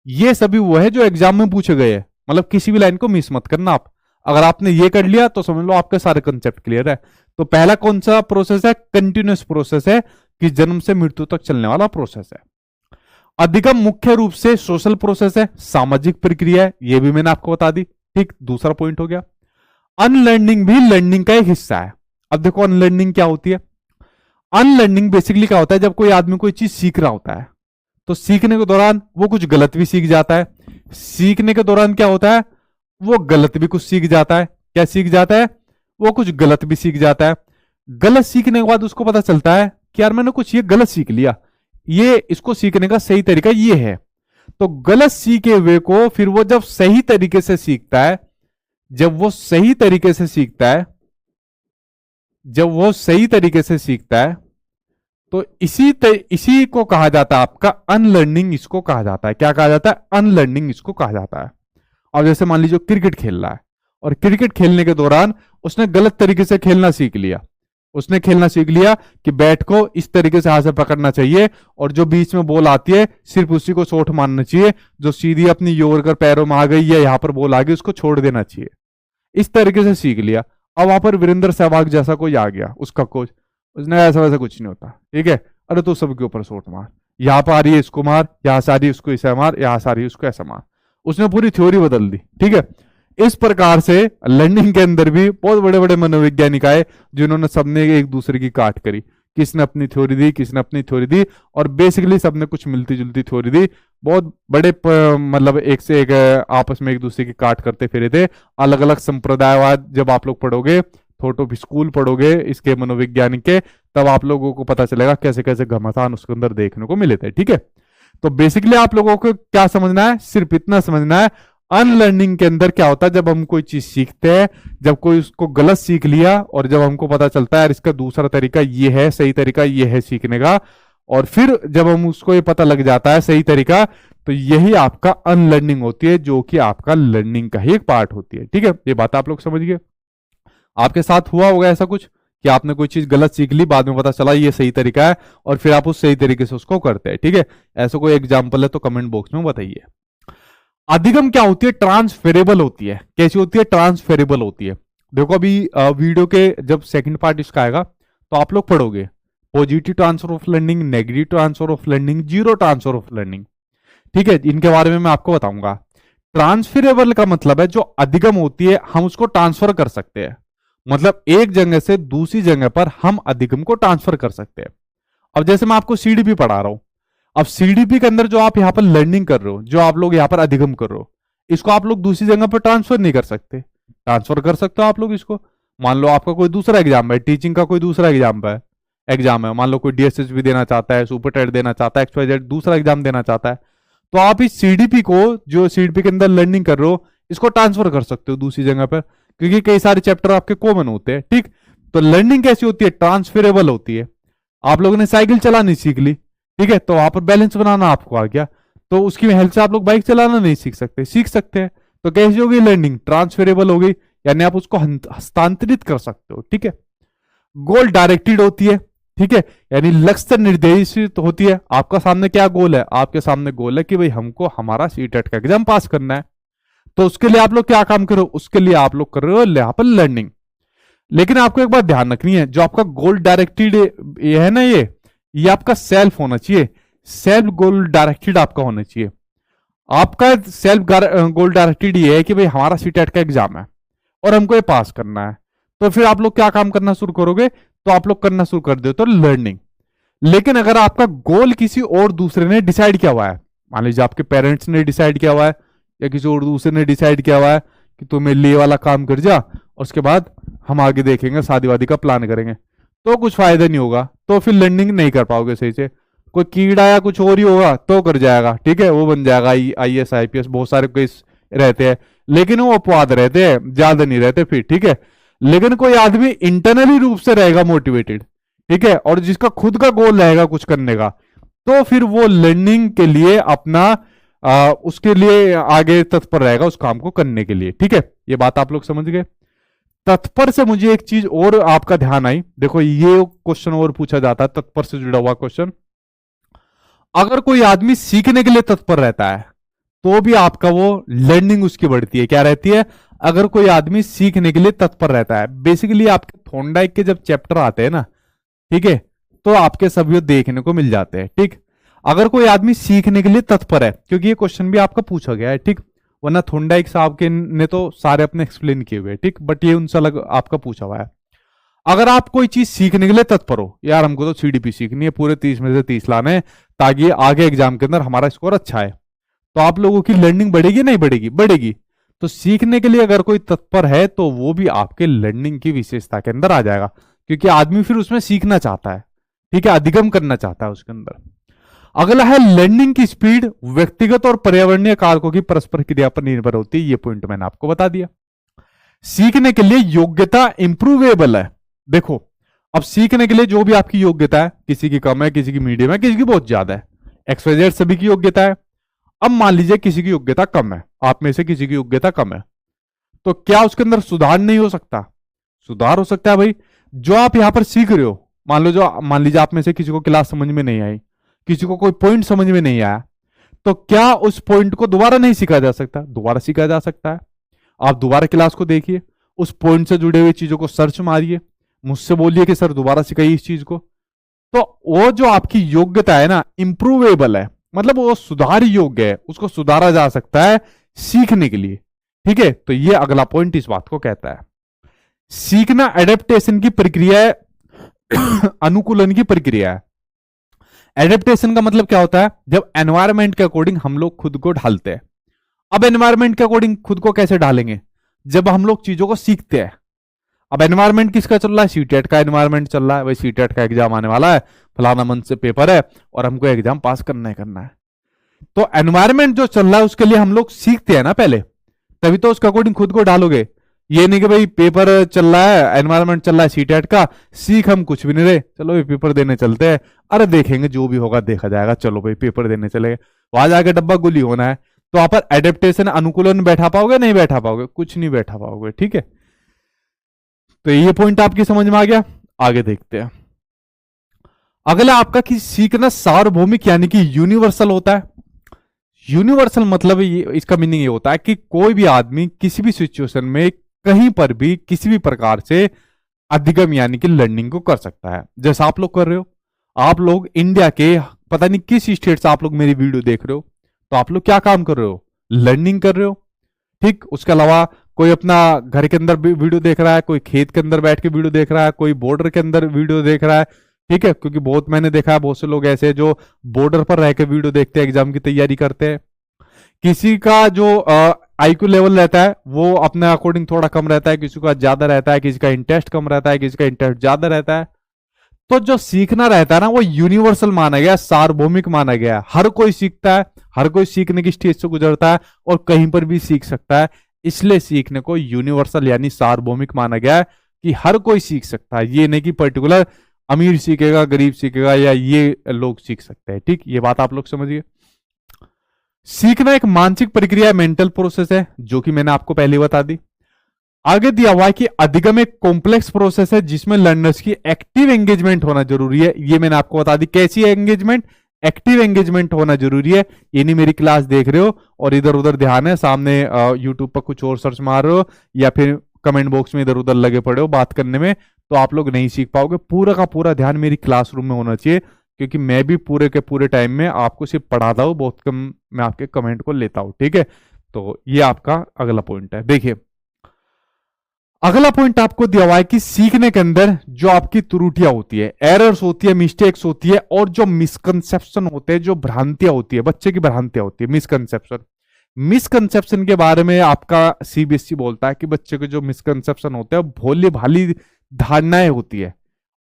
ये सभी वो है जो एग्जाम में पूछे गए हैं, मतलब किसी भी लाइन को मिस मत करना आप। अगर आपने ये कर लिया तो समझ लो आपके सारे कंसेप्ट क्लियर है। तो पहला कौन सा प्रोसेस है? कंटिन्यूअस प्रोसेस है, कि जन्म से मृत्यु तक चलने वाला प्रोसेस है। अधिगम मुख्य रूप से सोशल प्रोसेस है, सामाजिक प्रक्रिया है, ये भी मैंने आपको बता दी। ठीक, दूसरा पॉइंट हो गया। अनलर्निंग भी लर्निंग का एक हिस्सा है। अब देखो अनलर्निंग क्या होती है। अनलर्निंग बेसिकली क्या होता है? जब कोई आदमी कोई चीज सीख रहा होता है, तो सीखने के दौरान वो कुछ गलत भी सीख जाता है। सीखने के दौरान क्या होता है? वो गलत भी कुछ सीख जाता है। क्या सीख जाता है? वो कुछ गलत भी सीख जाता है। गलत सीखने के बाद उसको पता चलता है कि यार मैंने कुछ ये गलत सीख लिया, ये इसको सीखने का सही तरीका ये है। तो गलत सीखे हुए को फिर वो जब सही तरीके से सीखता है, जब वो सही तरीके से सीखता है, जब वो सही तरीके से सीखता है, तो इसी को कहा जाता है आपका अनलर्निंग। इसको कहा जाता है, क्या कहा जाता है? अनलर्निंग इसको कहा जाता है। अब जैसे मान लीजिए क्रिकेट खेल रहा है और क्रिकेट खेलने के दौरान उसने गलत तरीके से खेलना सीख लिया। उसने खेलना सीख लिया कि बैट को इस तरीके से हाथ से पकड़ना चाहिए और जो बीच में बॉल आती है सिर्फ उसी को शॉट मारना चाहिए, जो सीधी अपनी योर कर पैरों में आ गई या यहां पर बॉल आ गई उसको छोड़ देना चाहिए। इस तरीके से सीख लिया। अब वहां पर वीरेंद्र सहवाग जैसा कोई आ गया, उसका कोच, उसने ऐसा वैसा कुछ नहीं होता, ठीक है, अरे तो सबके ऊपर शॉट मार, यहां पर आ रही है इसको मार, यहां से आ रही है उसको ऐसा मार, यहां से आ रही है उसको ऐसा मार। उसने पूरी थ्योरी बदल दी, ठीक है। इस प्रकार से लर्निंग के अंदर भी बहुत बड़े बड़े मनोवैज्ञानिक आए जिन्होंने सबने एक दूसरे की काट करी, किसने अपनी थ्योरी दी, किसने अपनी थ्योरी दी, और बेसिकली सबने कुछ मिलती जुलती थ्योरी दी। बहुत बड़े मतलब एक से एक आपस में एक दूसरे की काट करते फिरे थे। अलग अलग संप्रदायवाद जब आप लोग पढ़ोगे, थोटो स्कूल पढ़ोगे इसके मनोवैज्ञानिक के, तब आप लोगों को पता चलेगा कैसे कैसे घमासान उसके अंदर देखने को मिले थे, ठीक है। तो बेसिकली आप लोगों को क्या समझना है? सिर्फ इतना समझना है, अनलर्निंग के अंदर क्या होता है, जब हम कोई चीज सीखते हैं, जब कोई उसको गलत सीख लिया और जब हमको पता चलता है यार इसका दूसरा तरीका ये है, सही तरीका ये है सीखने का, और फिर जब हम उसको ये पता लग जाता है सही तरीका, तो यही आपका अनलर्निंग होती है, जो कि आपका लर्निंग का ही एक पार्ट होती है, ठीक है। ये बात आप लोग समझ गए। आपके साथ हुआ होगा ऐसा कुछ कि आपने कोई चीज गलत सीख ली, बाद में पता चला ये सही तरीका है, और फिर आप उस सही तरीके से उसको करते हैं, ठीक है। ऐसा कोई एग्जाम्पल है तो कमेंट बॉक्स में बताइए। अधिगम क्या होती है? ट्रांसफेरेबल होती है। कैसी होती है? ट्रांसफेरेबल होती है। देखो अभी वीडियो के जब सेकंड पार्ट इसका आएगा तो आप लोग पढ़ोगे positive transfer of learning, negative transfer of learning, zero transfer of learning, ठीक है। इनके बारे में मैं आपको बताऊंगा। ट्रांसफरेबल का मतलब है जो अधिगम होती है हम उसको ट्रांसफर कर सकते हैं, मतलब एक जगह से दूसरी जगह पर हम अधिगम को ट्रांसफर कर सकते हैं। अब जैसे मैं आपको सीडीपी पढ़ा रहा हूं, अब सीडीपी के अंदर जो आप यहां पर लर्निंग कर रहे हो, जो आप लोग यहां पर अधिगम कर रहे हो, इसको आप लोग दूसरी जगह पर ट्रांसफर नहीं कर सकते। ट्रांसफर कर सकते हो आप लोग इसको। मान लो आपका कोई दूसरा एग्जाम है, टीचिंग का कोई दूसरा एग्जाम है, मान लो कोई डीएसएसबी देना चाहता है, सुपर टेट देना चाहता है, एक्सवाईजेड दूसरा एग्जाम देना चाहता है, तो आप इस सीडीपी को, जो सीडीपी के अंदर लर्निंग कर रहे हो, इसको ट्रांसफर कर सकते हो दूसरी जगह पर, क्योंकि कई सारे चैप्टर आपके कॉमन होते हैं, ठीक। तो लर्निंग कैसी होती है? ट्रांसफरेबल होती है। आप लोगों ने साइकिल चलानी सीख ली, ठीक है, तो वहां पर बैलेंस बनाना आपको आ गया, तो उसकी हेल्प से आप लोग बाइक चलाना नहीं सीख सकते? सीख सकते हैं। तो कैसी होगी लर्निंग? ट्रांसफरेबल हो गई, यानी आप उसको हस्तांतरित कर सकते हो, ठीक है। गोल डायरेक्टेड होती है, ठीक है, यानी लक्ष्य निर्देशित होती है। आपका सामने क्या गोल है? आपके सामने गोल है कि भाई हमको हमारा सीटेट का एग्जाम पास करना है, तो उसके लिए आप लोग क्या काम करो? उसके लिए आप लोग कर रहे हो यहां पर लर्निंग। लेकिन आपको एक बात ध्यान रखनी है, जो आपका गोल डायरेक्टेड ये है ना, ये आपका सेल्फ होना चाहिए, सेल्फ गोल डायरेक्टेड आपका होना चाहिए। आपका सेल्फ गोल डायरेक्टेड ये है कि भाई हमारा सीटेट का एग्जाम है और हमको ये पास करना है, तो फिर आप लोग क्या काम करना शुरू करोगे? तो आप लोग करना शुरू कर दो तो लर्निंग। लेकिन अगर आपका गोल किसी और दूसरे ने डिसाइड किया हुआ है, मान लीजिए आपके पेरेंट्स ने डिसाइड किया हुआ है या किसी और दूसरे ने डिसाइड किया हुआ है कि तू मेरे लिए वाला काम कर जा और उसके बाद हम आगे देखेंगे, शादी वादी का प्लान करेंगे, तो कुछ फायदा नहीं होगा, तो फिर लर्निंग नहीं कर पाओगे सही से। कोई कीड़ा या कुछ और ही होगा तो कर जाएगा, ठीक है, वो बन जाएगा आईएएस आईपीएस, बहुत सारे केस रहते हैं, लेकिन वो अपवाद रहते हैं, ज्यादा नहीं रहते फिर, ठीक है। लेकिन कोई आदमी इंटरनली रूप से रहेगा मोटिवेटेड, ठीक है, और जिसका खुद का गोल रहेगा कुछ करने का, तो फिर वो लर्निंग के लिए अपना उसके लिए आगे तत्पर रहेगा उस काम को करने के लिए, ठीक है। ये बात आप लोग समझ गए। तत्पर से मुझे एक चीज और आपका ध्यान आई, देखो ये क्वेश्चन और पूछा जाता है तत्पर से जुड़ा हुआ क्वेश्चन। अगर कोई आदमी सीखने के लिए तत्पर रहता है तो भी आपका वो लर्निंग उसकी बढ़ती है। क्या रहती है? अगर कोई आदमी सीखने के लिए तत्पर रहता है, बेसिकली आपके थोंडाइक के जब चैप्टर आते हैं ना, ठीक है, तो आपके सभी देखने को मिल जाते हैं, ठीक। अगर कोई आदमी सीखने के लिए तत्पर है, क्योंकि ये क्वेश्चन भी आपका पूछा गया है, ठीक, वरना थोंडाइक साहब के ने तो सारे अपने एक्सप्लेन किए हुए, ठीक, बट ये उनसे अलग आपका पूछा हुआ है। अगर आप कोई चीज सीखने के लिए तत्पर हो, यार हमको तो सीडीपी सीखनी है, पूरे 30 में से 30 लाने हैं ताकि आगे एग्जाम के अंदर हमारा स्कोर अच्छा है, तो आप लोगों की लर्निंग बढ़ेगी नहीं बढ़ेगी? बढ़ेगी। तो सीखने के लिए अगर कोई तत्पर है तो वो भी आपके लर्निंग की विशेषता के अंदर आ जाएगा, क्योंकि आदमी फिर उसमें सीखना चाहता है, ठीक है, अधिगम करना चाहता है उसके अंदर। अगला है लर्निंग की स्पीड व्यक्तिगत और पर्यावरणीय कारकों की परस्पर क्रिया पर निर्भर होती है। ये पॉइंट मैंने आपको बता दिया। सीखने के लिए योग्यता इंप्रूवेबल है। देखो, अब सीखने के लिए जो भी आपकी योग्यता है, किसी की कम है, किसी की मीडियम है, किसी की बहुत ज्यादा है, XYZ सभी की योग्यता है। अब मान लीजिए किसी की योग्यता कम है, आप में से किसी की योग्यता कम है, तो क्या उसके अंदर सुधार नहीं हो सकता? सुधार हो सकता है भाई। जो आप यहां पर सीख रहे हो, मान लीजिए आप में से किसी को क्लास समझ में नहीं आई, किसी को कोई पॉइंट समझ में नहीं आया, तो क्या उस पॉइंट को दोबारा नहीं सीखा जा सकता? दोबारा सीखा जा सकता है। आप दोबारा क्लास को देखिए, उस पॉइंट से जुड़े हुए चीजों को सर्च मारिए, मुझसे बोलिए कि सर दोबारा सिखाइए इस चीज को। तो वो जो आपकी योग्यता है ना, इंप्रूवेबल है, मतलब वो सुधार योग्य है, उसको सुधारा जा सकता है सीखने के लिए। ठीक है, तो ये अगला पॉइंट इस बात को कहता है। सीखना एडेप्टेशन की प्रक्रिया है, अनुकूलन की प्रक्रिया है। एडेप्टेशन का मतलब क्या होता है? जब एनवायरमेंट के अकॉर्डिंग हम लोग खुद को ढालते हैं। अब एनवायरमेंट के अकॉर्डिंग खुद को कैसे ढालेंगे? जब हम लोग चीजों को सीखते हैं। अब एनवायरमेंट किसका चल रहा है? सीटेट का एनवायरमेंट चल रहा है। भाई सीटेट का एग्जाम आने वाला है, फलाना मंथ से पेपर है और हमको एग्जाम पास करना है। तो एनवायरमेंट जो चल रहा है उसके लिए हम लोग सीखते हैं ना पहले, तभी तो उसके अकॉर्डिंग खुद को डालोगे। ये नहीं कि भाई पेपर चल रहा है, एनवायरमेंट चल रहा है सीटेट का, सीख हम कुछ भी नहीं रहे, चलो भाई पेपर देने चलते हैं, अरे देखेंगे जो भी होगा देखा जाएगा, चलो भाई पेपर देने चले, वहां जाके डब्बा गुली होना है। तो वहां पर एडेप्टेशन अनुकूलन बैठा पाओगे? नहीं बैठा पाओगे, कुछ नहीं बैठा पाओगे। ठीक है, तो ये पॉइंट आपकी समझ में आ गया। आगे देखते हैं। अगला आपका कि सीखना सार्वभौमिक यानी कि यूनिवर्सल होता है। यूनिवर्सल मतलब ये, इसका मीनिंग ये होता है कि कोई भी आदमी किसी भी सिचुएशन में कहीं पर भी किसी भी प्रकार से अधिगम यानी कि लर्निंग को कर सकता है। जैसा आप लोग कर रहे हो, आप लोग इंडिया के पता नहीं किस स्टेट से आप लोग मेरी वीडियो देख रहे हो, तो आप लोग क्या काम कर रहे हो? लर्निंग कर रहे हो। ठीक, उसके अलावा कोई अपना घर के अंदर वीडियो देख रहा है, कोई खेत के अंदर बैठ के वीडियो देख रहा है, कोई बॉर्डर के अंदर वीडियो देख रहा है। ठीक है, क्योंकि बहुत मैंने देखा है बहुत से लोग ऐसे जो बॉर्डर पर रह के वीडियो देखते हैं, एग्जाम की तैयारी करते हैं। किसी का जो IQ लेवल रहता है वो अपने अकॉर्डिंग थोड़ा कम रहता है, किसी का ज्यादा रहता है, किसी का इंटरेस्ट कम रहता है, किसी का इंटरेस्ट ज्यादा रहता है। तो जो सीखना रहता है ना, वो यूनिवर्सल माना गया, सार्वभौमिक माना गया। हर कोई सीखता है, हर कोई सीखने की स्टेज से गुजरता है और कहीं पर भी सीख सकता है। इसलिए सीखने को यूनिवर्सल यानी सार्वभौमिक माना गया है कि हर कोई सीख सकता है। ये नहीं कि पर्टिकुलर अमीर सीखेगा, गरीब सीखेगा या ये लोग सीख सकते हैं। ठीक, ये बात आप लोग समझिए। सीखना एक मानसिक प्रक्रिया, मेंटल प्रोसेस है, जो कि मैंने आपको पहले बता दी। आगे दिया हुआ है कि अधिगम एक कॉम्प्लेक्स प्रोसेस है जिसमें लर्नर्स की एक्टिव एंगेजमेंट होना जरूरी है। ये मैंने आपको बता दी। कैसी एंगेजमेंट? एक्टिव एंगेजमेंट होना जरूरी है। ये नहीं मेरी क्लास देख रहे हो और इधर उधर ध्यान है, सामने यूट्यूब पर कुछ और सर्च मार रहे हो या फिर कमेंट बॉक्स में इधर उधर लगे पड़े हो बात करने में, तो आप लोग नहीं सीख पाओगे। पूरा का पूरा ध्यान मेरी क्लासरूम में होना चाहिए, क्योंकि मैं भी पूरे के पूरे टाइम में आपको सिर्फ पढ़ाता हूँ, बहुत कम मैं आपके कमेंट को लेता हूँ। ठीक है, तो ये आपका अगला पॉइंट है। देखिए, अगला पॉइंट आपको दिया हुआ है कि सीखने के अंदर जो आपकी त्रुटियां होती है, एरर्स होती है, मिस्टेक्स होती है और जो मिसकंसेप्शन होते हैं, जो भ्रांतियां होती है, बच्चे की भ्रांतियां होती है, मिसकंसेप्शन के बारे में आपका CBSE बोलता है कि बच्चे के जो मिसकंसेप्शन होते हैं भोली भाली धारणाएं होती है।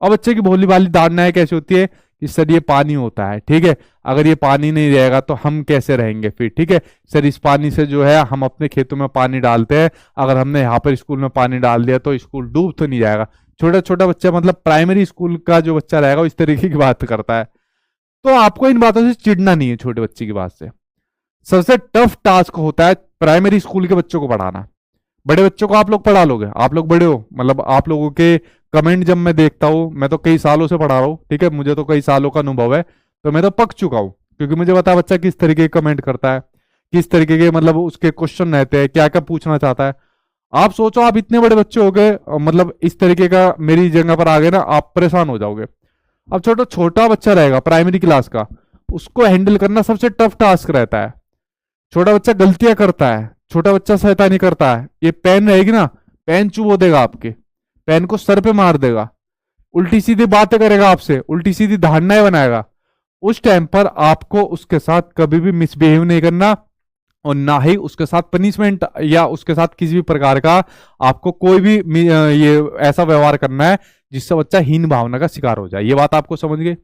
और बच्चे की भोली भाली धारणाएं कैसी होती है कि सर ये पानी होता है, ठीक है, अगर ये पानी नहीं रहेगा तो हम कैसे रहेंगे फिर, ठीक है, सर इस पानी से जो है हम अपने खेतों में पानी डालते हैं, अगर हमने यहाँ पर स्कूल में पानी डाल दिया तो स्कूल डूब तो नहीं जाएगा। छोटा छोटा बच्चा, मतलब प्राइमरी स्कूल का जो बच्चा रहेगा वो इस तरीके की बात करता है। तो आपको इन बातों से चिढ़ना नहीं है, छोटे बच्चे की बात से। सबसे टफ टास्क होता है प्राइमरी स्कूल के बच्चों को पढ़ाना। बड़े बच्चों को आप लोग पढ़ा लोगे, आप लोग बड़े हो, मतलब आप लोगों के कमेंट जब मैं देखता हूँ, मैं तो कई सालों से पढ़ा रहा हूँ, ठीक है, मुझे तो कई सालों का अनुभव है, तो मैं तो पक चुका हूँ, क्योंकि मुझे पता है बच्चा किस तरीके के कमेंट करता है, किस तरीके के मतलब उसके क्वेश्चन रहते हैं, क्या क्या पूछना चाहता है। आप सोचो, आप इतने बड़े बच्चे हो गए, मतलब इस तरीके का मेरी जगह पर आ गए ना, आप परेशान हो जाओगे। अब छोटा छोटा बच्चा रहेगा प्राइमरी क्लास का, उसको हैंडल करना सबसे टफ टास्क रहता है। छोटा बच्चा गलतियां करता है, छोटा बच्चा शैतानी करता है, ये पेन रहेगी ना, पेन चुबो देगा, आपके पेन को सर पे मार देगा, उल्टी सीधी बातें करेगा आपसे, उल्टी सीधी धारणाएं बनाएगा। उस टाइम पर आपको उसके साथ कभी भी मिसबिहेव नहीं करना और ना ही उसके साथ पनिशमेंट या उसके साथ किसी भी प्रकार का आपको कोई भी ये ऐसा व्यवहार करना है जिससे बच्चा हीन भावना का शिकार हो जाए। ये बात आपको समझ गए।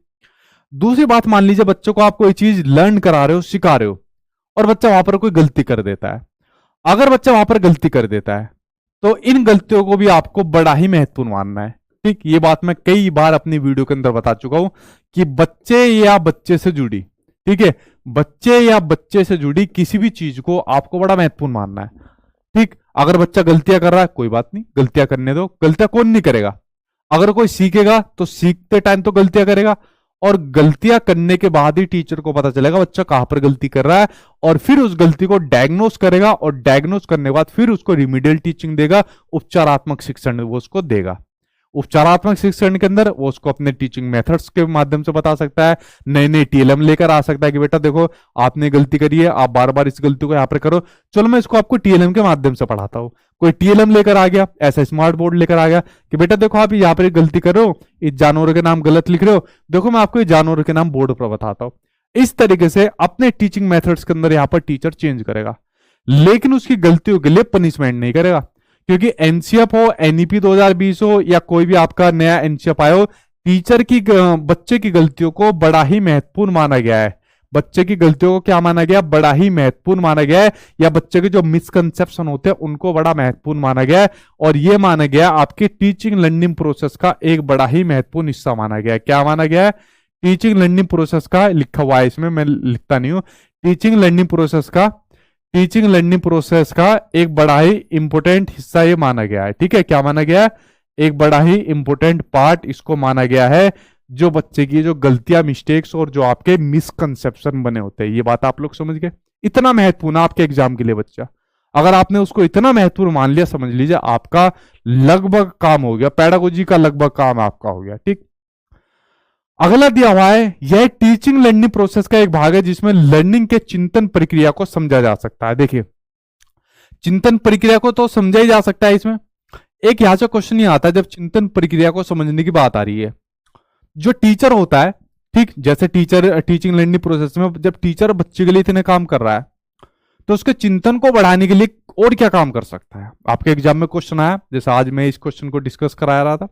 दूसरी बात, मान लीजिए बच्चों को आप कोई चीज लर्न करा रहे हो, सिखा रहे हो, और बच्चा वहां पर कोई गलती कर देता है। अगर बच्चा वहां पर गलती कर देता है तो इन गलतियों को भी आपको बड़ा ही महत्वपूर्ण मानना है। ठीक, ये बात मैं कई बार अपनी वीडियो के अंदर बता चुका हूं कि बच्चे या बच्चे से जुड़ी, ठीक है, बच्चे या बच्चे से जुड़ी किसी भी चीज को आपको बड़ा महत्वपूर्ण मानना है। ठीक, अगर बच्चा गलतियां कर रहा है कोई बात नहीं, गलतियां करने दो, गलतियां कौन नहीं करेगा। अगर कोई सीखेगा तो सीखते टाइम तो गलतियां करेगा, और गलतियां करने के बाद ही टीचर को पता चलेगा बच्चा कहां पर गलती कर रहा है, और फिर उस गलती को डायग्नोस करेगा, और डायग्नोस करने के बाद फिर उसको रिमीडियल टीचिंग देगा, उपचारात्मक शिक्षण वो उसको देगा। उपचारात्मक शिक्षण के अंदर वो उसको अपने टीचिंग मेथड्स के माध्यम से बता सकता है, नए नए टीएलएम लेकर आ सकता है कि बेटा देखो आपने गलती करी है, आप बार बार इस गलती को यहां पर करो, चलो मैं इसको आपको टीएलएम के माध्यम से पढ़ाता हूं। कोई टीएलएम लेकर आ गया, ऐसा स्मार्ट बोर्ड लेकर आ गया कि बेटा देखो आप यहाँ पर एक गलती कर रहे हो, इस जानवरों के नाम गलत लिख रहे हो, देखो मैं आपको इस जानवरों के नाम बोर्ड पर बताता हूं। इस तरीके से अपने टीचिंग मेथड्स के अंदर यहाँ पर टीचर चेंज करेगा, लेकिन उसकी गलतियों के लिए पनिशमेंट नहीं करेगा। क्योंकि एनसीएफ हो, एनईपी 2020 हो, या कोई भी आपका नया एनसीएफ आया हो, टीचर की बच्चे की गलतियों को बड़ा ही महत्वपूर्ण माना गया है। बच्चे की गलतियों को क्या माना गया, बड़ा ही महत्वपूर्ण माना गया है, या बच्चे के जो मिसकंसेप्शन होते हैं उनको बड़ा महत्वपूर्ण माना गया है, और यह माना गया आपके टीचिंग लर्निंग प्रोसेस का एक बड़ा ही महत्वपूर्ण हिस्सा माना गया है। क्या माना गया है, टीचिंग लर्निंग प्रोसेस का, लिखा हुआ है इसमें, मैं लिखता नहीं हूं, टीचिंग लर्निंग प्रोसेस का, टीचिंग लर्निंग प्रोसेस का एक बड़ा ही इंपॉर्टेंट हिस्सा ये माना गया है। ठीक है, क्या माना गया है, एक बड़ा ही इंपॉर्टेंट पार्ट इसको माना गया है, जो बच्चे की जो गलतियां, मिस्टेक्स और जो आपके मिसकंसेप्शन बने होते हैं, ये बात आप लोग समझ गए। इतना महत्वपूर्ण आपके एग्जाम के लिए बच्चा, अगर आपने उसको इतना महत्वपूर्ण मान लिया, समझ लीजिए आपका लगभग काम हो गया, पेडागोजी का लगभग काम आपका हो गया। ठीक, अगला दिया हुआ है, यह टीचिंग लर्निंग प्रोसेस का एक भाग है जिसमें लर्निंग के चिंतन प्रक्रिया को समझा जा सकता है। देखिए, चिंतन प्रक्रिया को तो समझा ही जा सकता है। इसमें एक यहां से क्वेश्चन ये आता है, जब चिंतन प्रक्रिया को समझने की बात आ रही है, जो टीचर होता है, ठीक, जैसे टीचर टीचिंग लर्निंग प्रोसेस में जब टीचर बच्चे के लिए इतने काम कर रहा है, तो उसके चिंतन को बढ़ाने के लिए और क्या काम कर सकता है। आपके एग्जाम में क्वेश्चन आया, जैसे आज मैं इस क्वेश्चन को डिस्कस करा रहा था,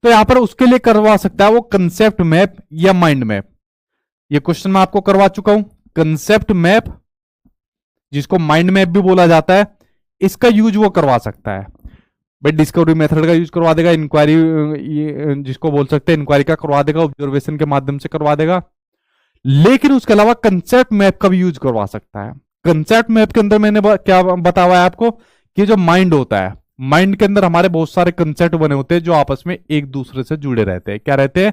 तो यहां पर उसके लिए करवा सकता है वो कंसेप्ट मैप या माइंड मैप। ये क्वेश्चन मैं आपको करवा चुका हूं, कंसेप्ट मैप जिसको माइंड मैप भी बोला जाता है, इसका यूज वो करवा सकता है। भाई डिस्कवरी मेथड का यूज करवा देगा, इंक्वायरी जिसको बोल सकते हैं इंक्वायरी का करवा देगा, ऑब्जर्वेशन के माध्यम से करवा देगा, लेकिन उसके अलावा कंसेप्ट मैप का भी यूज करवा सकता है। कंसेप्ट मैप के अंदर मैंने क्या बताया है आपको, कि जो माइंड होता है, माइंड के अंदर हमारे बहुत सारे कंसेप्ट बने होते हैं जो आपस में एक दूसरे से जुड़े रहते हैं। क्या रहते हैं,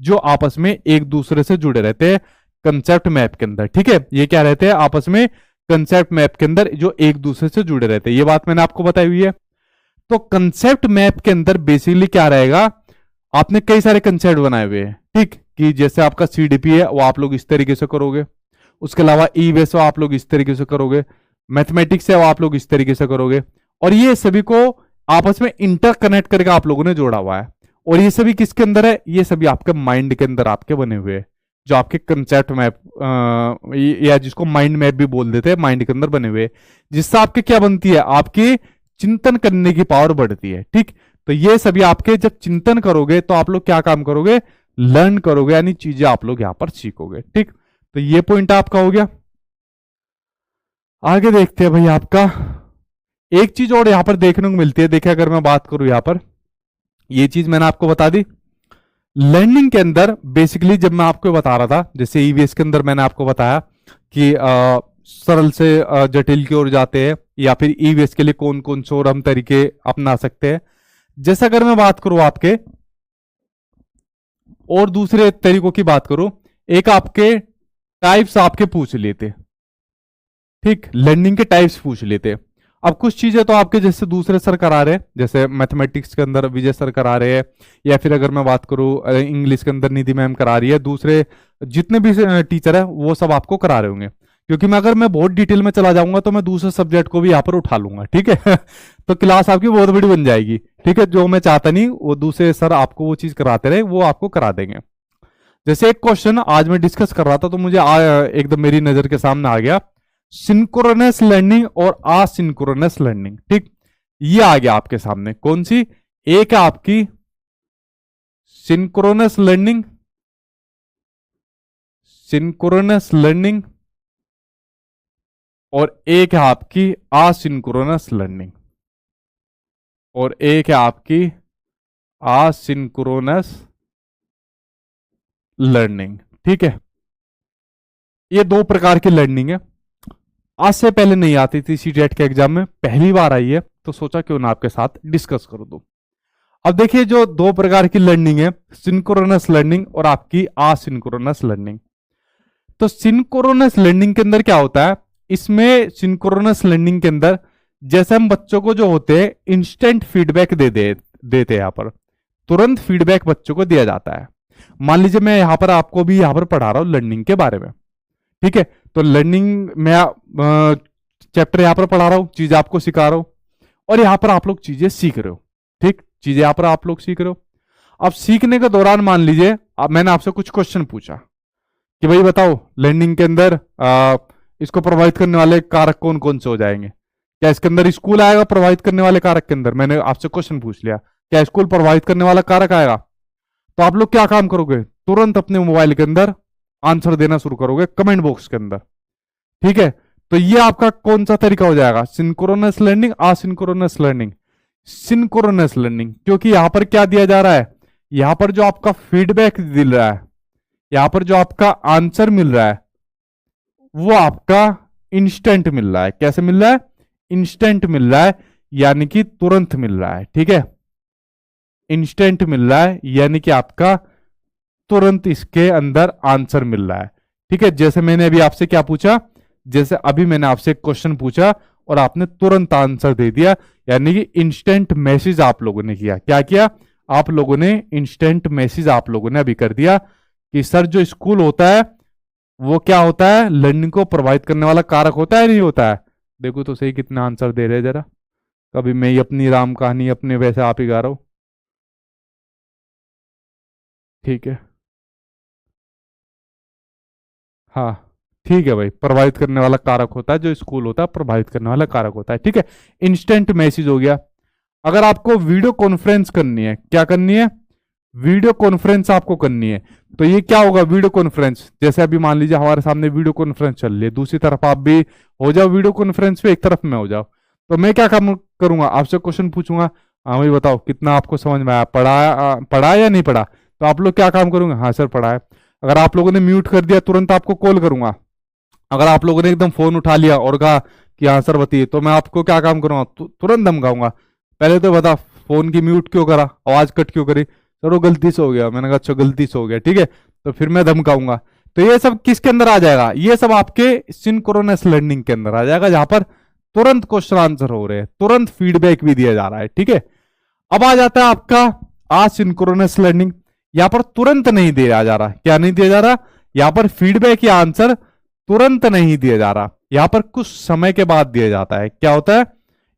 जो आपस में एक दूसरे से जुड़े रहते हैं कंसेप्ट मैप के अंदर। ठीक है, ये क्या रहते हैं, आपस में कंसेप्ट मैप के अंदर जो एक दूसरे से जुड़े रहते हैं, ये बात मैंने आपको बताई हुई है। तो कंसेप्ट मैप के अंदर बेसिकली क्या रहेगा, आपने कई सारे कंसेप्ट बनाए हुए हैं, ठीक, कि जैसे आपका सीडीपी है वो आप लोग इस तरीके से करोगे, उसके अलावा ई वेस वो आप लोग इस तरीके से करोगे, मैथमेटिक्स है वो आप लोग इस तरीके से करोगे, और ये सभी को आपस में इंटरकनेक्ट करके आप लोगों ने जोड़ा हुआ है। और ये सभी किसके अंदर है, ये सभी आपके माइंड के अंदर आपके बने हुए हैं, जो आपके कंसेप्ट मैप या जिसको माइंड मैप भी बोल देते हैं, माइंड के अंदर बने हुए, जिससे आपके क्या बनती है, आपकी चिंतन करने की पावर बढ़ती है। ठीक, तो ये सभी आपके जब चिंतन करोगे तो आप लोग क्या काम करोगे, लर्न करोगे, यानी चीजें आप लोग यहां पर सीखोगे। ठीक, तो ये पॉइंट आपका हो गया। आगे देखते हैं भाई, आपका एक चीज और यहां पर देखने को मिलती है। देखिए, अगर मैं बात करूं यहां पर, ये चीज मैंने आपको बता दी, लर्निंग के अंदर बेसिकली जब मैं आपको बता रहा था, जैसे ईवीएस के अंदर मैंने आपको बताया कि सरल से जटिल की ओर जाते हैं, या फिर ईवीएस के लिए कौन कौन से और हम तरीके अपना सकते हैं। जैसे अगर मैं बात करूं आपके और दूसरे तरीकों की बात करूं, एक आपके टाइप्स आपके पूछ लेते, ठीक, लर्निंग के टाइप्स पूछ लेते। अब कुछ चीजें तो आपके जैसे दूसरे सर करा रहे हैं, जैसे मैथमेटिक्स के अंदर विजय सर करा रहे हैं, या फिर अगर मैं बात करूं इंग्लिश के अंदर निधि मैम करा रही है, दूसरे जितने भी टीचर है वो सब आपको करा रहे होंगे। क्योंकि मैं अगर मैं बहुत डिटेल में चला जाऊंगा तो मैं दूसरे सब्जेक्ट को भी यहाँ पर उठा लूंगा। ठीक है तो क्लास आपकी बहुत बड़ी बन जाएगी। ठीक है, जो मैं चाहता नहीं वो दूसरे सर आपको वो चीज कराते रहे, वो आपको करा देंगे। जैसे एक क्वेश्चन आज मैं डिस्कस कर रहा था तो मुझे एकदम मेरी नजर के सामने आ गया, सिंक्रोनस लर्निंग और असिंक्रोनस लर्निंग। ठीक, ये आ गया आपके सामने। कौन सी, एक है आपकी सिंक्रोनस लर्निंग, सिंक्रोनस लर्निंग, और एक है आपकी असिंक्रोनस लर्निंग। और एक है आपकी आसिंक्रोनस लर्निंग। ठीक है, ये दो प्रकार की लर्निंग है। आज से पहले नहीं आती थी सीटेट के एग्जाम में, पहली बार आई है, तो सोचा क्यों ना आपके साथ डिस्कस कर दूं। अब देखिए, जो दो प्रकार की लर्निंग है, सिंक्रोनस लर्निंग और आपकी आसिंक्रोनस लर्निंग। तो सिंक्रोनस लर्निंग के अंदर क्या होता है, इसमें सिंक्रोनस लर्निंग के अंदर जैसे हम बच्चों को जो होते हैं इंस्टेंट फीडबैक देते हैं, यहां पर तुरंत फीडबैक बच्चों को दिया जाता है। मान लीजिए मैं यहां पर आपको भी यहां पर पढ़ा रहा हूं लर्निंग के बारे में। ठीक है, तो लर्निंग में चैप्टर यहां पर पढ़ा रहा हूं, चीज आपको सिखा रहा हूं, और यहां पर आप लोग चीजें सीख रहे हो। ठीक, चीजें यहां पर आप लोग सीख रहे हो। अब सीखने के दौरान मान लीजिए अब मैंने आपसे कुछ क्वेश्चन पूछा कि भाई बताओ लर्निंग के अंदर इसको प्रभावित करने वाले कारक कौन कौन से हो जाएंगे। क्या इसके अंदर स्कूल आएगा प्रभावित करने वाले कारक के अंदर? मैंने आपसे क्वेश्चन पूछ लिया, क्या स्कूल प्रभावित करने वाला कारक आएगा? तो आप लोग क्या काम करोगे, तुरंत अपने मोबाइल के अंदर आंसर देना शुरू करोगे कमेंट बॉक्स के अंदर। ठीक है, तो ये आपका कौन सा तरीका हो जाएगा, synchronous learning, asynchronous learning? Synchronous learning, क्योंकि यहां पर क्या दिया जा रहा है, यहां पर जो आपका फीडबैक मिल रहा है, यहां पर जो आपका आंसर मिल रहा है वो आपका इंस्टेंट मिल रहा है। कैसे मिल रहा है? इंस्टेंट मिल रहा है, यानी कि तुरंत मिल रहा है। ठीक है, इंस्टेंट मिल रहा है यानी कि आपका तुरंत इसके अंदर आंसर मिल रहा है। ठीक है, जैसे मैंने अभी आपसे क्या पूछा, जैसे अभी मैंने आपसे एक क्वेश्चन पूछा और आपने तुरंत आंसर दे दिया, यानी कि इंस्टेंट मैसेज आप लोगों ने किया। क्या किया आप लोगों ने? इंस्टेंट मैसेज आप लोगों ने अभी कर दिया कि सर जो स्कूल होता है वो क्या होता है, लर्निंग को प्रभावित करने वाला कारक होता है नहीं होता है? देखो तो सही कितना आंसर दे रहे हैं जरा। कभी मैं ही अपनी राम कहानी अपने वैसे आप ही गा रहा हूं। ठीक है, हाँ ठीक है भाई, प्रभावित करने वाला कारक होता है जो स्कूल होता है, प्रभावित करने वाला कारक होता है। ठीक है, इंस्टेंट मैसेज हो गया। अगर आपको वीडियो कॉन्फ्रेंस करनी है, क्या करनी है, वीडियो कॉन्फ्रेंस आपको करनी है, तो ये क्या होगा वीडियो कॉन्फ्रेंस, जैसे अभी मान लीजिए हमारे सामने वीडियो कॉन्फ्रेंस चल रही है, दूसरी तरफ आप भी हो जाओ वीडियो कॉन्फ्रेंस पे, एक तरफ में हो जाओ, तो मैं क्या काम करूंगा, आपसे क्वेश्चन पूछूंगा, हाँ भाई बताओ कितना आपको समझ में आया, पढ़ा या नहीं पढ़ा? तो आप लोग क्या काम करोगे, हाँ सर पढ़ा है। अगर आप लोगों ने म्यूट कर दिया तुरंत आपको कॉल करूंगा। अगर आप लोगों ने एकदम फोन उठा लिया और कहा कि हाँ सर बताइए, तो मैं आपको क्या काम करूंगा, तुरंत धमकाऊंगा, पहले तो बता फोन की म्यूट क्यों करा, आवाज कट क्यों करी? सर वो गलती से हो गया। मैंने कहा अच्छा गलती से हो गया, ठीक है, तो फिर मैं धमकाऊंगा। तो ये सब किसके अंदर आ जाएगा, ये सब आपके सिंक्रोनस लर्निंग के अंदर आ जाएगा, जहां पर तुरंत क्वेश्चन आंसर हो रहे हैं, तुरंत फीडबैक भी दिया जा रहा है। ठीक है, अब आ जाता है आपका असिंक्रोनस लर्निंग। यहां पर तुरंत नहीं दिया जा रहा, क्या नहीं दिया जा रहा, यहां पर फीडबैक या आंसर तुरंत नहीं दिया जा रहा, यहां पर कुछ समय के बाद दिया जाता है। क्या होता है,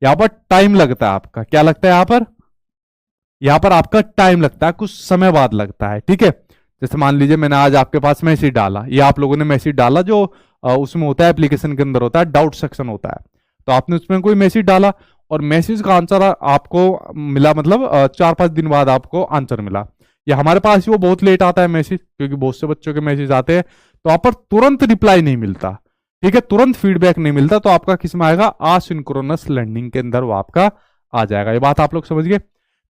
यहां पर टाइम लगता है आपका, क्या लगता है यहां पर आपका टाइम लगता है, कुछ समय बाद लगता है। ठीक है, जैसे मान लीजिए मैंने आज आपके पास मैसेज डाला, या आप लोगों ने मैसेज डाला, जो उसमें होता है एप्लीकेशन के अंदर होता है डाउट सेक्शन होता है, तो आपने उसमें कोई मैसेज डाला और मैसेज का आंसर आपको मिला, मतलब 4-5 दिन बाद आपको आंसर मिला, या हमारे पास ही वो बहुत लेट आता है मैसेज, क्योंकि बहुत से बच्चों के मैसेज आते हैं, तो आप पर तुरंत रिप्लाई नहीं मिलता। ठीक है, तुरंत फीडबैक नहीं मिलता, तो आपका किस में आएगा, असिंक्रोनस लर्निंग के अंदर वो आपका आ जाएगा। ये बात आप लोग समझ गए।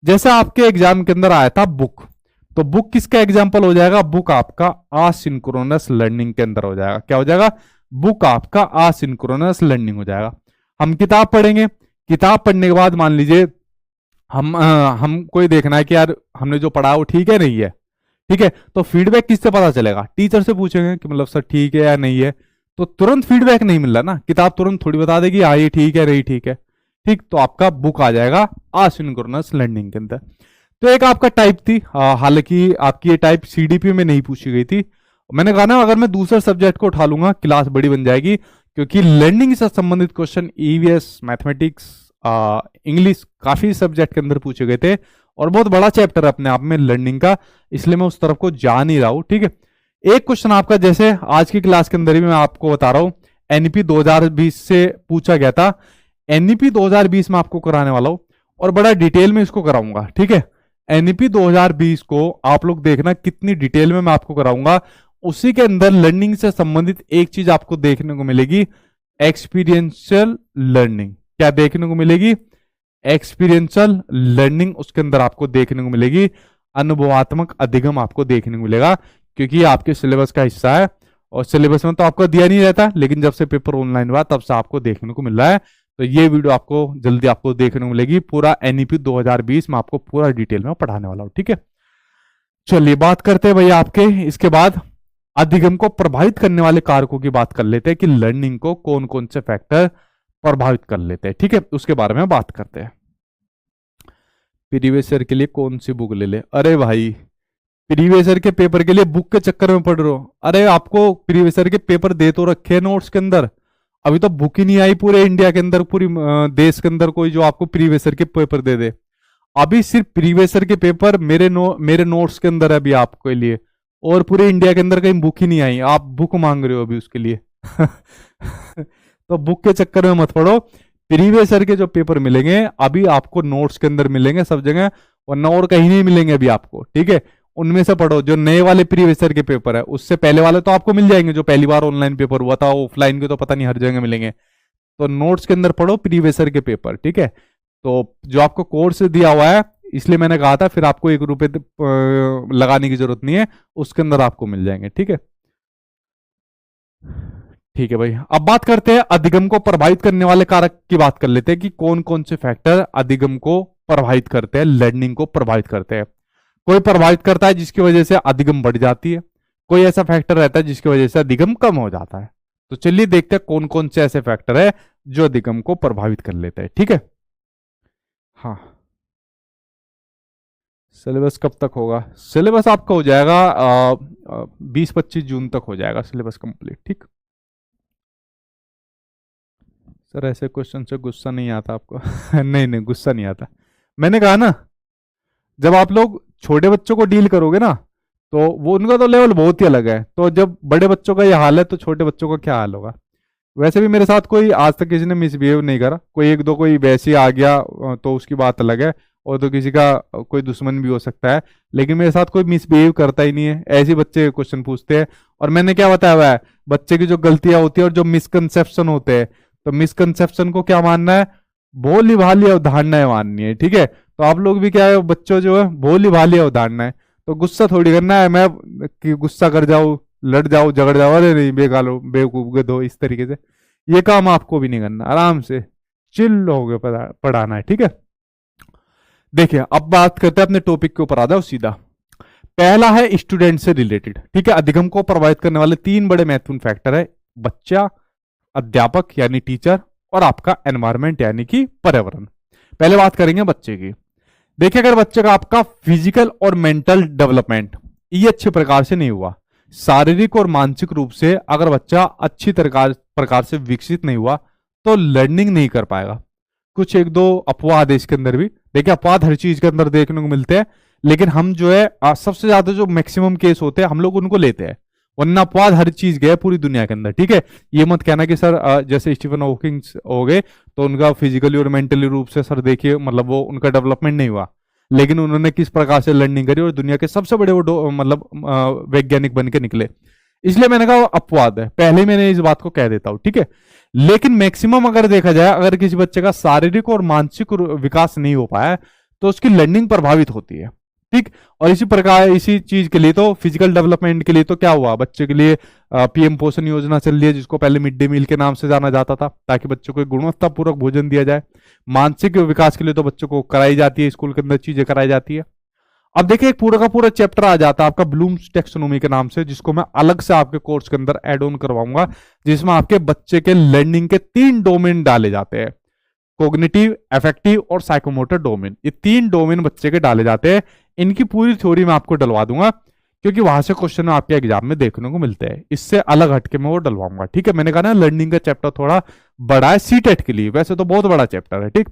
जैसे आपके एग्जाम के अंदर आया था बुक, तो बुक किसका एग्जाम्पल हो जाएगा, बुक आपका असिंक्रोनस लर्निंग के अंदर हो जाएगा। क्या हो जाएगा, बुक आपका असिंक्रोनस लर्निंग हो जाएगा। हम किताब पढ़ेंगे, किताब पढ़ने के बाद मान लीजिए हम कोई देखना है कि यार हमने जो पढ़ा वो ठीक है नहीं है। ठीक है, तो फीडबैक किससे पता चलेगा, टीचर से पूछेंगे कि मतलब सर ठीक है या नहीं है, तो तुरंत फीडबैक नहीं मिल रहा ना, किताब तुरंत थोड़ी बता देगी हाँ ये ठीक है नहीं ठीक है। ठीक, तो आपका बुक आ जाएगा असिंक्रोनस लर्निंग के अंदर। तो एक आपका टाइप थी, हालांकि आपकी ये टाइप सीडीपी में नहीं पूछी गई थी। मैंने कहा ना अगर मैं दूसरे सब्जेक्ट को उठा लूंगा क्लास बड़ी बन जाएगी, क्योंकि लर्निंग से संबंधित क्वेश्चन ईवीएस, मैथमेटिक्स, इंग्लिश काफी सब्जेक्ट के अंदर पूछे गए थे, और बहुत बड़ा चैप्टर है अपने आप में लर्निंग का, इसलिए मैं उस तरफ को जा नहीं रहा हूं। ठीक है, एक क्वेश्चन आपका जैसे आज की क्लास के अंदर ही मैं आपको बता रहा हूं, एनईपी 2020 से पूछा गया था, एनईपी 2020 में आपको कराने वाला हूं, और बड़ा डिटेल में इसको कराऊंगा। ठीक है, एनईपी 2020 को आप लोग देखना कितनी डिटेल में मैं आपको कराऊंगा। उसी के अंदर लर्निंग से संबंधित एक चीज आपको देखने को मिलेगी, एक्सपीरियंशियल लर्निंग। क्या देखने को मिलेगी, एक्सपीरियंशियल लर्निंग उसके अंदर आपको देखने को मिलेगी, अनुभवात्मक अधिगम आपको देखने को मिलेगा, क्योंकि ये आपके सिलेबस का हिस्सा है। और सिलेबस में तो आपको दिया नहीं रहता, लेकिन जब से पेपर ऑनलाइन हुआ तब से आपको देखने को मिल रहा है। तो ये वीडियो आपको जल्दी आपको देखने को मिलेगी, पूरा एनईपी 2020 में आपको पूरा डिटेल में पढ़ाने वाला हूं, ठीक है। चलिए बात करते हैं भैया आपके इसके बाद अधिगम को प्रभावित करने वाले कारकों की बात कर लेते हैं कि लर्निंग को कौन कौन से फैक्टर प्रभावित कर लेते हैं, ठीक है, उसके बारे में बात करते हैं। प्रीवियस ईयर के लिए कौन सी बुक ले ले? अरे भाई प्रीवियस ईयर के पेपर के लिए बुक के चक्कर में पढ़ रहे हो? अरे आपको प्रीवियस ईयर के पेपर दे तो रखे हैं नोट्स के अंदर, अभी तो बुक ही नहीं आई पूरे इंडिया के अंदर, पूरी देश के अंदर कोई जो आपको प्रीवियस ईयर के पेपर दे दे। अभी सिर्फ प्रीवियस ईयर के पेपर मेरे नोट्स के अंदर है अभी आपके लिए, और पूरे इंडिया के अंदर कहीं बुक ही नहीं आई, आप बुक मांग रहे हो अभी उसके लिए। तो बुक के चक्कर में मत पड़ो, प्रीवियस ईयर के जो पेपर मिलेंगे अभी आपको नोट्स के अंदर मिलेंगे सब जगह, वरना और कहीं नहीं मिलेंगे अभी आपको, ठीक है। उनमें से पढ़ो जो नए वाले प्रीवियस ईयर के पेपर है, उससे पहले वाले तो आपको मिल जाएंगे, जो पहली बार ऑनलाइन पेपर हुआ था, ऑफलाइन के तो पता नहीं हर जगह मिलेंगे। तो नोट्स के अंदर पढ़ो प्रीवियस ईयर के पेपर, ठीक है। तो जो आपको कोर्स दिया हुआ है, इसलिए मैंने कहा था फिर आपको 1 रुपए लगाने की जरूरत नहीं है, उसके अंदर आपको मिल जाएंगे, ठीक है। ठीक है भाई, अब बात करते हैं अधिगम को प्रभावित करने वाले कारक की बात कर लेते हैं कि कौन कौन से फैक्टर अधिगम को प्रभावित करते हैं, लर्निंग को प्रभावित करते हैं। कोई प्रभावित करता है जिसकी वजह से अधिगम बढ़ जाती है, कोई ऐसा फैक्टर रहता है जिसकी वजह से अधिगम कम हो जाता है। तो चलिए देखते हैं कौन कौन से ऐसे फैक्टर है जो अधिगम को प्रभावित कर लेते हैं, ठीक है। हाँ, सिलेबस कब तक होगा? सिलेबस आपका हो जाएगा 20-25 जून तक हो जाएगा सिलेबस कंप्लीट, ठीक। सर ऐसे क्वेश्चन से गुस्सा नहीं आता आपको? नहीं नहीं, गुस्सा नहीं आता। मैंने कहा ना, जब आप लोग छोटे बच्चों को डील करोगे ना, तो वो उनका तो लेवल बहुत ही अलग है, तो जब बड़े बच्चों का ये हाल है तो छोटे बच्चों का क्या हाल होगा। वैसे भी मेरे साथ कोई आज तक किसी ने मिसबिहेव नहीं करा, कोई एक दो कोई वैसे ही आ गया तो उसकी बात अलग है, और तो किसी का कोई दुश्मन भी हो सकता है, लेकिन मेरे साथ कोई मिसबिहेव करता ही नहीं है। ऐसे बच्चे क्वेश्चन पूछते हैं, और मैंने क्या बताया हुआ है, बच्चे की जो गलतियां होती है और जो मिसकंसेप्शन होते हैं, तो मिसकंसेप्शन को क्या मानना है, भोली भाली अवधारणाएं माननी है, ठीक है। तो आप लोग भी क्या है, बच्चों जो है भोली भाली अवधारणा है, तो गुस्सा थोड़ी करना है मैं कि गुस्सा कर जाऊं, लड़ जाओ, झगड़ जाओ, अरे नहीं बेगालो बेवकूफ गधो, इस तरीके से ये काम आपको भी नहीं करना, आराम से चिल हो गए पढ़ाना है, ठीक है। देखिए अब बात करते हैं अपने टॉपिक के ऊपर आ जाओ सीधा। पहला है स्टूडेंट से रिलेटेड, ठीक है। अधिगम को प्रभावित करने वाले 3 बड़े महत्वपूर्ण फैक्टर है, बच्चा, अध्यापक यानी टीचर, और आपका एनवायरमेंट यानी कि पर्यावरण। पहले बात करेंगे बच्चे की। देखिए अगर बच्चे का आपका फिजिकल और मेंटल डेवलपमेंट ये अच्छे प्रकार से नहीं हुआ, शारीरिक और मानसिक रूप से अगर बच्चा अच्छी प्रकार से विकसित नहीं हुआ, तो लर्निंग नहीं कर पाएगा। कुछ 1-2 अपवाद है इसके अंदर भी, देखिए अपवाद हर चीज के अंदर देखने को मिलते हैं, लेकिन हम जो है सबसे ज्यादा जो मैक्सिमम केस होते हैं हम लोग उनको लेते हैं, वरना अपवाद हर चीज गए पूरी दुनिया के अंदर, ठीक है। ये मत कहना कि सर जैसे स्टीफन हॉकिंग हो गए तो उनका फिजिकली और मेंटली रूप से सर देखिए मतलब वो उनका डेवलपमेंट नहीं हुआ, लेकिन उन्होंने किस प्रकार से लर्निंग करी और दुनिया के सबसे बड़े वो मतलब वैज्ञानिक बन के निकले। इसलिए मैंने कहा अपवाद है, पहले मैंने इस बात को कह देता हूं, ठीक है। लेकिन मैक्सिमम अगर देखा जाए, अगर किसी बच्चे का शारीरिक और मानसिक विकास नहीं हो पाया तो उसकी लर्निंग प्रभावित होती है, ठीक। और इसी प्रकार इसी चीज के लिए तो फिजिकल डेवलपमेंट के लिए तो क्या हुआ, बच्चे के लिए पीएम पोषण योजना चल रही है, जिसको पहले मिड डे मील के नाम से जाना जाता था, ताकि बच्चों को गुणवत्तापूर्वक भोजन दिया जाए। मानसिक विकास के लिए तो बच्चों को कराई जाती है, स्कूल के अंदर चीजें कराई जाती है। अब देखिए एक पूरा का पूरा चैप्टर आ जाता है आपका ब्लूम्स टेक्सोनोमी के नाम से, जिसको मैं अलग से आपके कोर्स के अंदर एड ऑन करवाऊंगा, जिसमें आपके बच्चे के लर्निंग के 3 डोमेन डाले जाते हैं, कोग्निटिव, अफेक्टिव और साइकोमोटर डोमेन। ये 3 डोमेन बच्चे के डाले जाते हैं। इनकी पूरी थ्योरी मैं आपको डलवा दूंगा, क्योंकि वहां से क्वेश्चन आपके एग्जाम में देखने को मिलते हैं, इससे अलग हटके मैं वो डलवाऊंगा, ठीक है। मैंने कहा ना लर्निंग का चैप्टर थोड़ा बड़ा है सीटेट के लिए, वैसे तो बहुत बड़ा चैप्टर है, ठीक।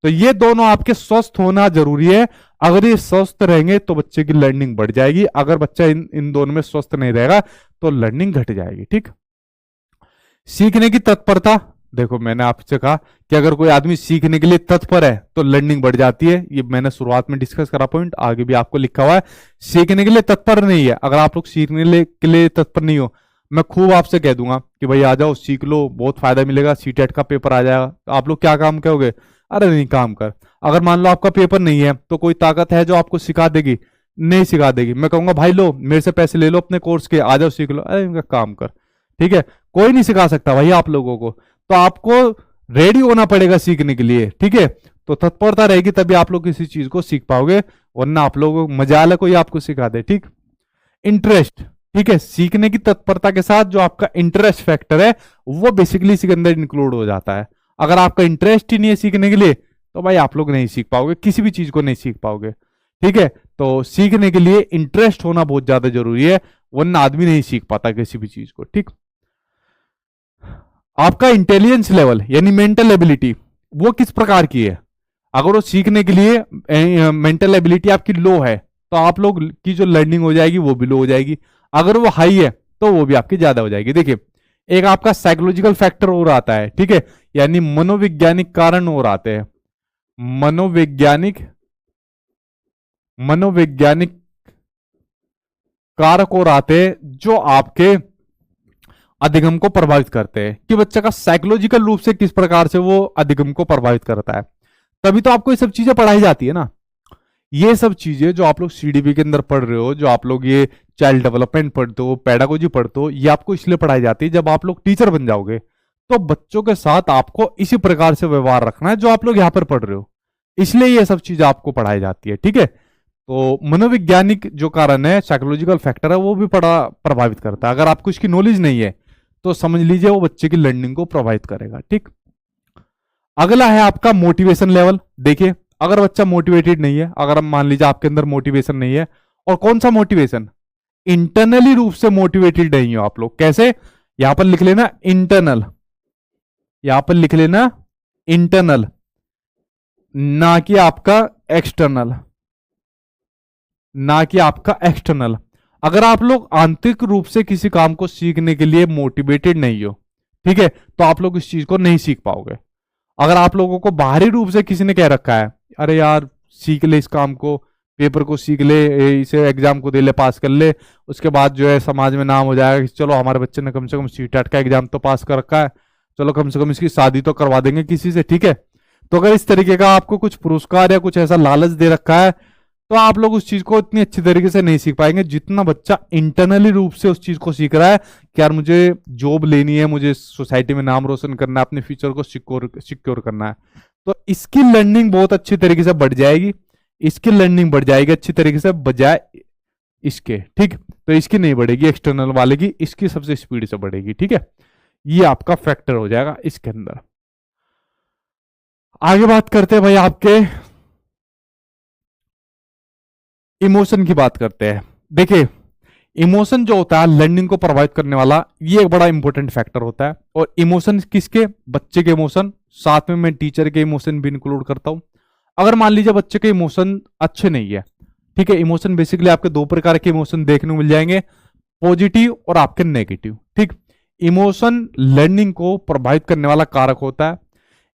तो ये दोनों आपके स्वस्थ होना जरूरी है, अगर ये स्वस्थ रहेंगे तो बच्चे की लर्निंग बढ़ जाएगी, अगर बच्चा इन दोनों में स्वस्थ नहीं रहेगा तो लर्निंग घट जाएगी, ठीक। सीखने की तत्परता, देखो मैंने आपसे कहा कि अगर कोई आदमी सीखने के लिए तत्पर है तो लर्निंग बढ़ जाती है, ये मैंने शुरुआत में डिस्कस करा पॉइंट, आगे भी आपको लिखा हुआ है। सीखने के लिए तत्पर नहीं है, अगर आप लोग सीखने के लिए तत्पर नहीं हो, मैं खूब आपसे कह दूंगा कि भाई आ जाओ सीख लो, बहुत फायदा मिलेगा, सीटेट का पेपर आ जाएगा, तो आप लोग क्या काम करोगे? अरे नहीं काम कर। अगर मान लो आपका पेपर नहीं है तो कोई ताकत है जो आपको सिखा देगी? नहीं सिखा देगी। मैं कहूंगा भाई लो मेरे से पैसे ले लो अपने कोर्स के, आ जाओ सीख लो, अरे इनका काम कर। ठीक है, कोई नहीं सिखा सकता भाई आप लोगों को, तो आपको रेडी होना पड़ेगा सीखने के लिए। ठीक है, तो तत्परता रहेगी तभी आप लोग किसी चीज को सीख पाओगे, वरना आप लोगों को मजाल है कोई आपको सिखा दे। ठीक, इंटरेस्ट, ठीक है, सीखने की तत्परता के साथ जो आपका इंटरेस्ट फैक्टर है वो बेसिकली इसके अंदर इंक्लूड हो जाता है। अगर आपका इंटरेस्ट ही नहीं है सीखने के लिए तो भाई आप लोग नहीं सीख पाओगे, किसी भी चीज को नहीं सीख पाओगे। ठीक है, तो सीखने के लिए इंटरेस्ट होना बहुत ज्यादा जरूरी है, वरना आदमी नहीं सीख पाता किसी भी चीज को। ठीक, आपका इंटेलिजेंस लेवल यानी मेंटल एबिलिटी वो किस प्रकार की है? अगर वो सीखने के लिए मेंटल एबिलिटी आपकी लो है तो आप लोग की जो लर्निंग हो जाएगी वो भी लो हो जाएगी। अगर वो हाई है तो वो भी आपकी ज्यादा हो जाएगी। देखिए, एक आपका साइकोलॉजिकल फैक्टर और आता है, ठीक है, यानी मनोवैज्ञानिक कारण और आते हैं। मनोवैज्ञानिक मनोवैज्ञानिक कारक और आते हैं जो आपके अधिगम को प्रभावित करते हैं कि बच्चा का साइकोलॉजिकल रूप से किस प्रकार से वो अधिगम को प्रभावित करता है। तभी तो आपको ये सब चीजें पढ़ाई जाती है ना। ये सब चीजें जो आप लोग सीडीबी के अंदर पढ़ रहे हो, जो आप लोग ये चाइल्ड डेवलपमेंट पढ़ते हो, पेडागोजी पढ़ते हो, ये आपको इसलिए पढ़ाई जाती है जब आप लोग टीचर बन जाओगे तो बच्चों के साथ आपको इसी प्रकार से व्यवहार रखना है जो आप लोग यहाँ पर पढ़ रहे हो, इसलिए ये सब चीजें आपको पढ़ाई जाती है। ठीक है, तो मनोवैज्ञानिक जो कारण है, साइकोलॉजिकल फैक्टर है, वो भी बड़ा प्रभावित करता है। अगर आपको इसकी नॉलेज नहीं है तो समझ लीजिए वो बच्चे की लर्निंग को प्रभावित करेगा। ठीक, अगला है आपका मोटिवेशन लेवल। देखिए, अगर बच्चा मोटिवेटेड नहीं है, अगर हम मान लीजिए आपके अंदर मोटिवेशन नहीं है, और कौन सा मोटिवेशन, इंटरनली रूप से मोटिवेटेड नहीं हो आप लोग, कैसे? यहां पर लिख लेना इंटरनल, यहां पर लिख लेना इंटरनल, ना कि आपका एक्सटर्नल, ना कि आपका एक्सटर्नल। अगर आप लोग आंतरिक रूप से किसी काम को सीखने के लिए मोटिवेटेड नहीं हो, ठीक है, तो आप लोग इस चीज को नहीं सीख पाओगे। अगर आप लोगों को बाहरी रूप से किसी ने कह रखा है, अरे यार सीख ले इस काम को, पेपर को सीख ले, इसे एग्जाम को दे ले, पास कर ले, उसके बाद जो है समाज में नाम हो जाएगा कि चलो हमारे बच्चे ने कम से कम सीटेट का एग्जाम तो पास कर रखा है, चलो कम से कम इसकी शादी तो करवा देंगे किसी से। ठीक है, तो अगर इस तरीके का आपको कुछ पुरस्कार या कुछ ऐसा लालच दे रखा है तो आप लोग उस चीज को इतनी अच्छी तरीके से नहीं सीख पाएंगे जितना बच्चा इंटरनली रूप से उस चीज को सीख रहा है कि यार मुझे जॉब लेनी है, मुझे सोसाइटी में नाम रोशन करना है, अपने फ्यूचर को सिक्योर करना है। तो इसकी लर्निंग बहुत अच्छी तरीके से बढ़ जाएगी, इसकी लर्निंग बढ़ जाएगी अच्छी तरीके से बजाय इसके। ठीक, तो इसकी नहीं बढ़ेगी एक्सटर्नल वाले की, इसकी सबसे स्पीड से बढ़ेगी। ठीक है, ये आपका फैक्टर हो जाएगा इसके अंदर। आगे बात करते हैं भाई आपके इमोशन की बात करते हैं। देखिए, इमोशन जो होता है लर्निंग को प्रभावित करने वाला, ये एक बड़ा इंपॉर्टेंट फैक्टर होता है। और इमोशन किसके? बच्चे के इमोशन, साथ में मैं टीचर के इमोशन भी इंक्लूड करता हूं। अगर मान लीजिए बच्चे के इमोशन अच्छे नहीं है, ठीक है, इमोशन बेसिकली आपके दो प्रकार के इमोशन देखने को मिल जाएंगे, पॉजिटिव और आपके नेगेटिव। ठीक, इमोशन लर्निंग को प्रभावित करने वाला कारक होता है।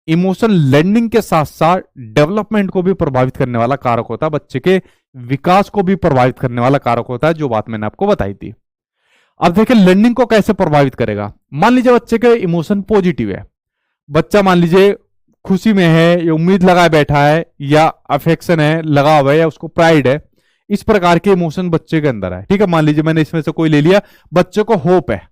इमोशन लर्निंग के साथ साथ डेवलपमेंट को भी प्रभावित करने वाला कारक होता है, बच्चे के विकास को भी प्रभावित करने वाला कारक होता है, जो बात मैंने आपको बताई थी। अब देखिए लर्निंग को कैसे प्रभावित करेगा। मान लीजिए बच्चे के इमोशन पॉजिटिव है, बच्चा मान लीजिए खुशी में है या उम्मीद लगाए बैठा है या अफेक्शन है, लगाव है, या उसको प्राइड है, इस प्रकार के इमोशन बच्चे के अंदर है। ठीक है, मान लीजिए मैंने इसमें से कोई ले लिया, बच्चे को होप है,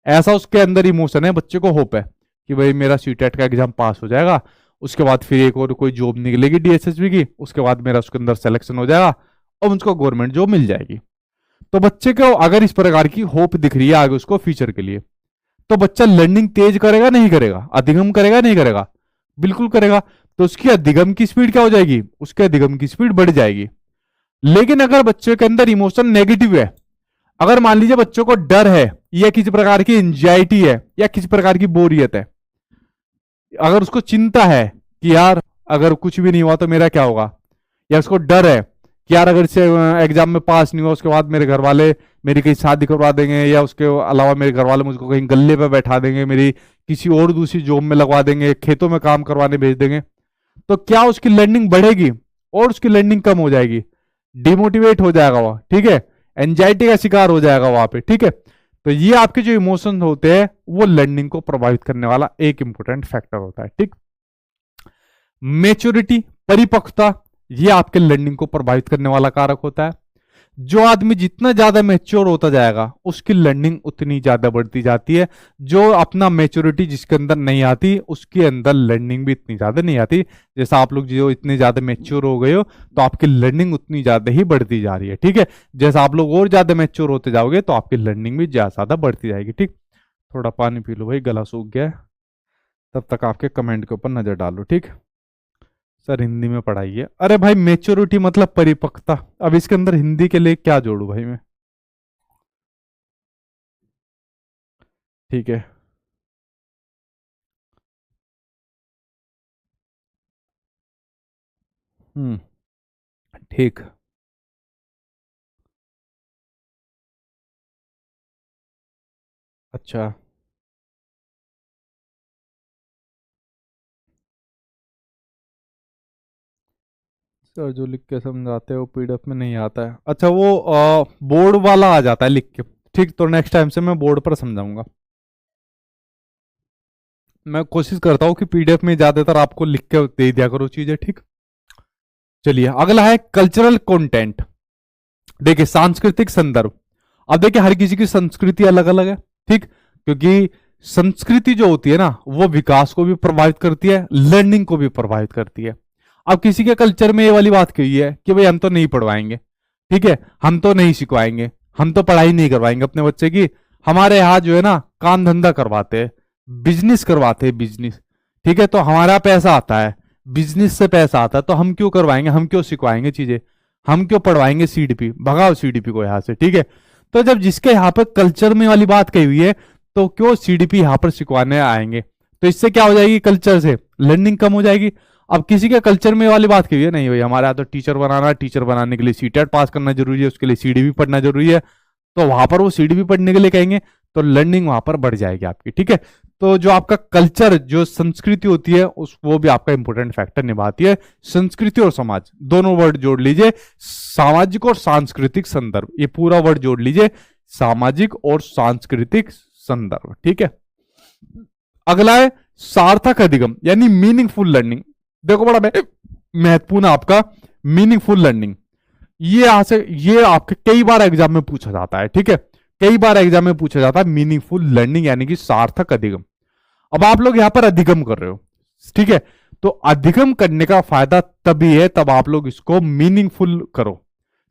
ऐसा उसके अंदर इमोशन है, बच्चे को होप है कि भाई मेरा सीटेट का एग्जाम पास हो जाएगा, उसके बाद फिर एक और कोई जॉब निकलेगी डीएसएसबी की, उसके बाद मेरा उसके अंदर सिलेक्शन हो जाएगा और मुझको गवर्नमेंट जॉब मिल जाएगी। तो बच्चे को अगर इस प्रकार की होप दिख रही है आगे उसको फ्यूचर के लिए, तो बच्चा लर्निंग तेज करेगा नहीं करेगा, अधिगम करेगा नहीं करेगा? बिल्कुल करेगा। तो उसकी अधिगम की स्पीड क्या हो जाएगी? उसके अधिगम की स्पीड बढ़ जाएगी। लेकिन अगर बच्चे के अंदर इमोशन नेगेटिव है, अगर मान लीजिए बच्चों को डर है या किसी प्रकार की एंजाइटी है या किसी प्रकार की बोरियत है, अगर उसको चिंता है कि यार अगर कुछ भी नहीं हुआ तो मेरा क्या होगा, या उसको डर है कि यार अगर इसे एग्जाम में पास नहीं हुआ उसके बाद मेरे घर वाले मेरी कहीं शादी करवा देंगे, या उसके अलावा मेरे घर वाले मुझको कहीं गल्ले पे बैठा देंगे, मेरी किसी और दूसरी जॉब में लगवा देंगे, खेतों में काम करवाने भेज देंगे, तो क्या उसकी लर्निंग बढ़ेगी और उसकी लर्निंग कम हो जाएगी, डिमोटिवेट हो जाएगा वह। ठीक है, एंजाइटी का शिकार हो जाएगा वहां पे। ठीक है, तो ये आपके जो इमोशंस होते हैं वो लर्निंग को प्रभावित करने वाला एक इंपॉर्टेंट फैक्टर होता है। ठीक, मेच्योरिटी, परिपक्वता, ये आपके लर्निंग को प्रभावित करने वाला कारक होता है। जो आदमी जितना ज्यादा मेच्योर होता जाएगा उसकी लर्निंग उतनी ज्यादा बढ़ती जाती है। जो अपना मेच्योरिटी जिसके अंदर नहीं आती उसके अंदर लर्निंग भी इतनी ज्यादा नहीं आती। जैसा आप लोग जो इतने ज्यादा मेच्योर हो गए हो तो आपकी लर्निंग उतनी ज्यादा ही बढ़ती जा रही है। ठीक है, जैसा आप लोग और ज्यादा मेच्योर होते जाओगे तो आपकी लर्निंग भी ज्यादा बढ़ती जाएगी। ठीक, थोड़ा पानी पी लो भाई, गला सूख गया है। तब तक आपके कमेंट के ऊपर नजर डालो। ठीक, सर हिंदी में पढ़ाइए। अरे भाई मेच्योरिटी मतलब परिपक्वता, अब इसके अंदर हिंदी के लिए क्या जोड़ू भाई मैं? ठीक है, हम्म, ठीक, अच्छा सर जो लिख के समझाते हो पीडीएफ में नहीं आता है। अच्छा वो बोर्ड वाला आ जाता है लिख के। ठीक, तो नेक्स्ट टाइम से मैं बोर्ड पर समझाऊंगा। मैं कोशिश करता हूँ कि पीडीएफ में ज्यादातर आपको लिख के दे दिया करो चीजें। ठीक, चलिए अगला है कल्चरल कंटेंट। देखिए सांस्कृतिक संदर्भ। अब देखिए हर किसी की संस्कृति अलग अलग है। ठीक, क्योंकि संस्कृति जो होती है ना वो विकास को भी प्रभावित करती है, लर्निंग को भी प्रभावित करती है। अब किसी के कल्चर में ये वाली बात कही है कि भाई हम तो नहीं पढ़वाएंगे, ठीक है, हम तो नहीं सिखवाएंगे, हम तो पढ़ाई नहीं करवाएंगे अपने बच्चे की, हमारे यहाँ जो है ना काम धंधा करवाते हैं, बिजनेस करवाते हैं, बिजनेस। ठीक है, तो हमारा पैसा आता है, बिजनेस से पैसा आता है, तो हम क्यों करवाएंगे, हम क्यों सिखवाएंगे चीजें, हम क्यों पढ़वाएंगे सीडीपी, भगाओ सीडीपी को यहाँ से। ठीक है, तो जब जिसके यहाँ पर कल्चर में वाली बात कही हुई है तो क्यों सीडीपी यहाँ पर सिखवाने आएंगे? तो इससे क्या हो जाएगी, कल्चर से लर्निंग कम हो जाएगी। अब किसी के कल्चर में वाली बात कही है, नहीं भाई हमारे यहाँ तो टीचर बनाना है, टीचर बनाने के लिए सीटेट पास करना जरूरी है, उसके लिए सीडीपी पढ़ना जरूरी है, तो वहां पर वो सीडीपी पढ़ने के लिए कहेंगे, तो लर्निंग वहां पर बढ़ जाएगी आपकी। ठीक है, तो जो आपका कल्चर, जो संस्कृति होती है उस वो भी आपका इंपॉर्टेंट फैक्टर निभाती है। संस्कृति और समाज दोनों वर्ड जोड़ लीजिए, सामाजिक और सांस्कृतिक संदर्भ, ये पूरा वर्ड जोड़ लीजिए, सामाजिक और सांस्कृतिक संदर्भ। ठीक है, अगला है सार्थक अधिगम यानी मीनिंगफुल लर्निंग। देखो बड़ा महत्वपूर्ण आपका मीनिंगफुल लर्निंग, ये आपके कई बार एग्जाम में पूछा जाता है। ठीक है, कई बार एग्जाम में पूछा जाता है मीनिंगफुल लर्निंग यानी कि सार्थक अधिगम। अब आप लोग यहां पर अधिगम कर रहे हो, ठीक है, तो अधिगम करने का फायदा तभी है तब आप लोग इसको मीनिंगफुल करो,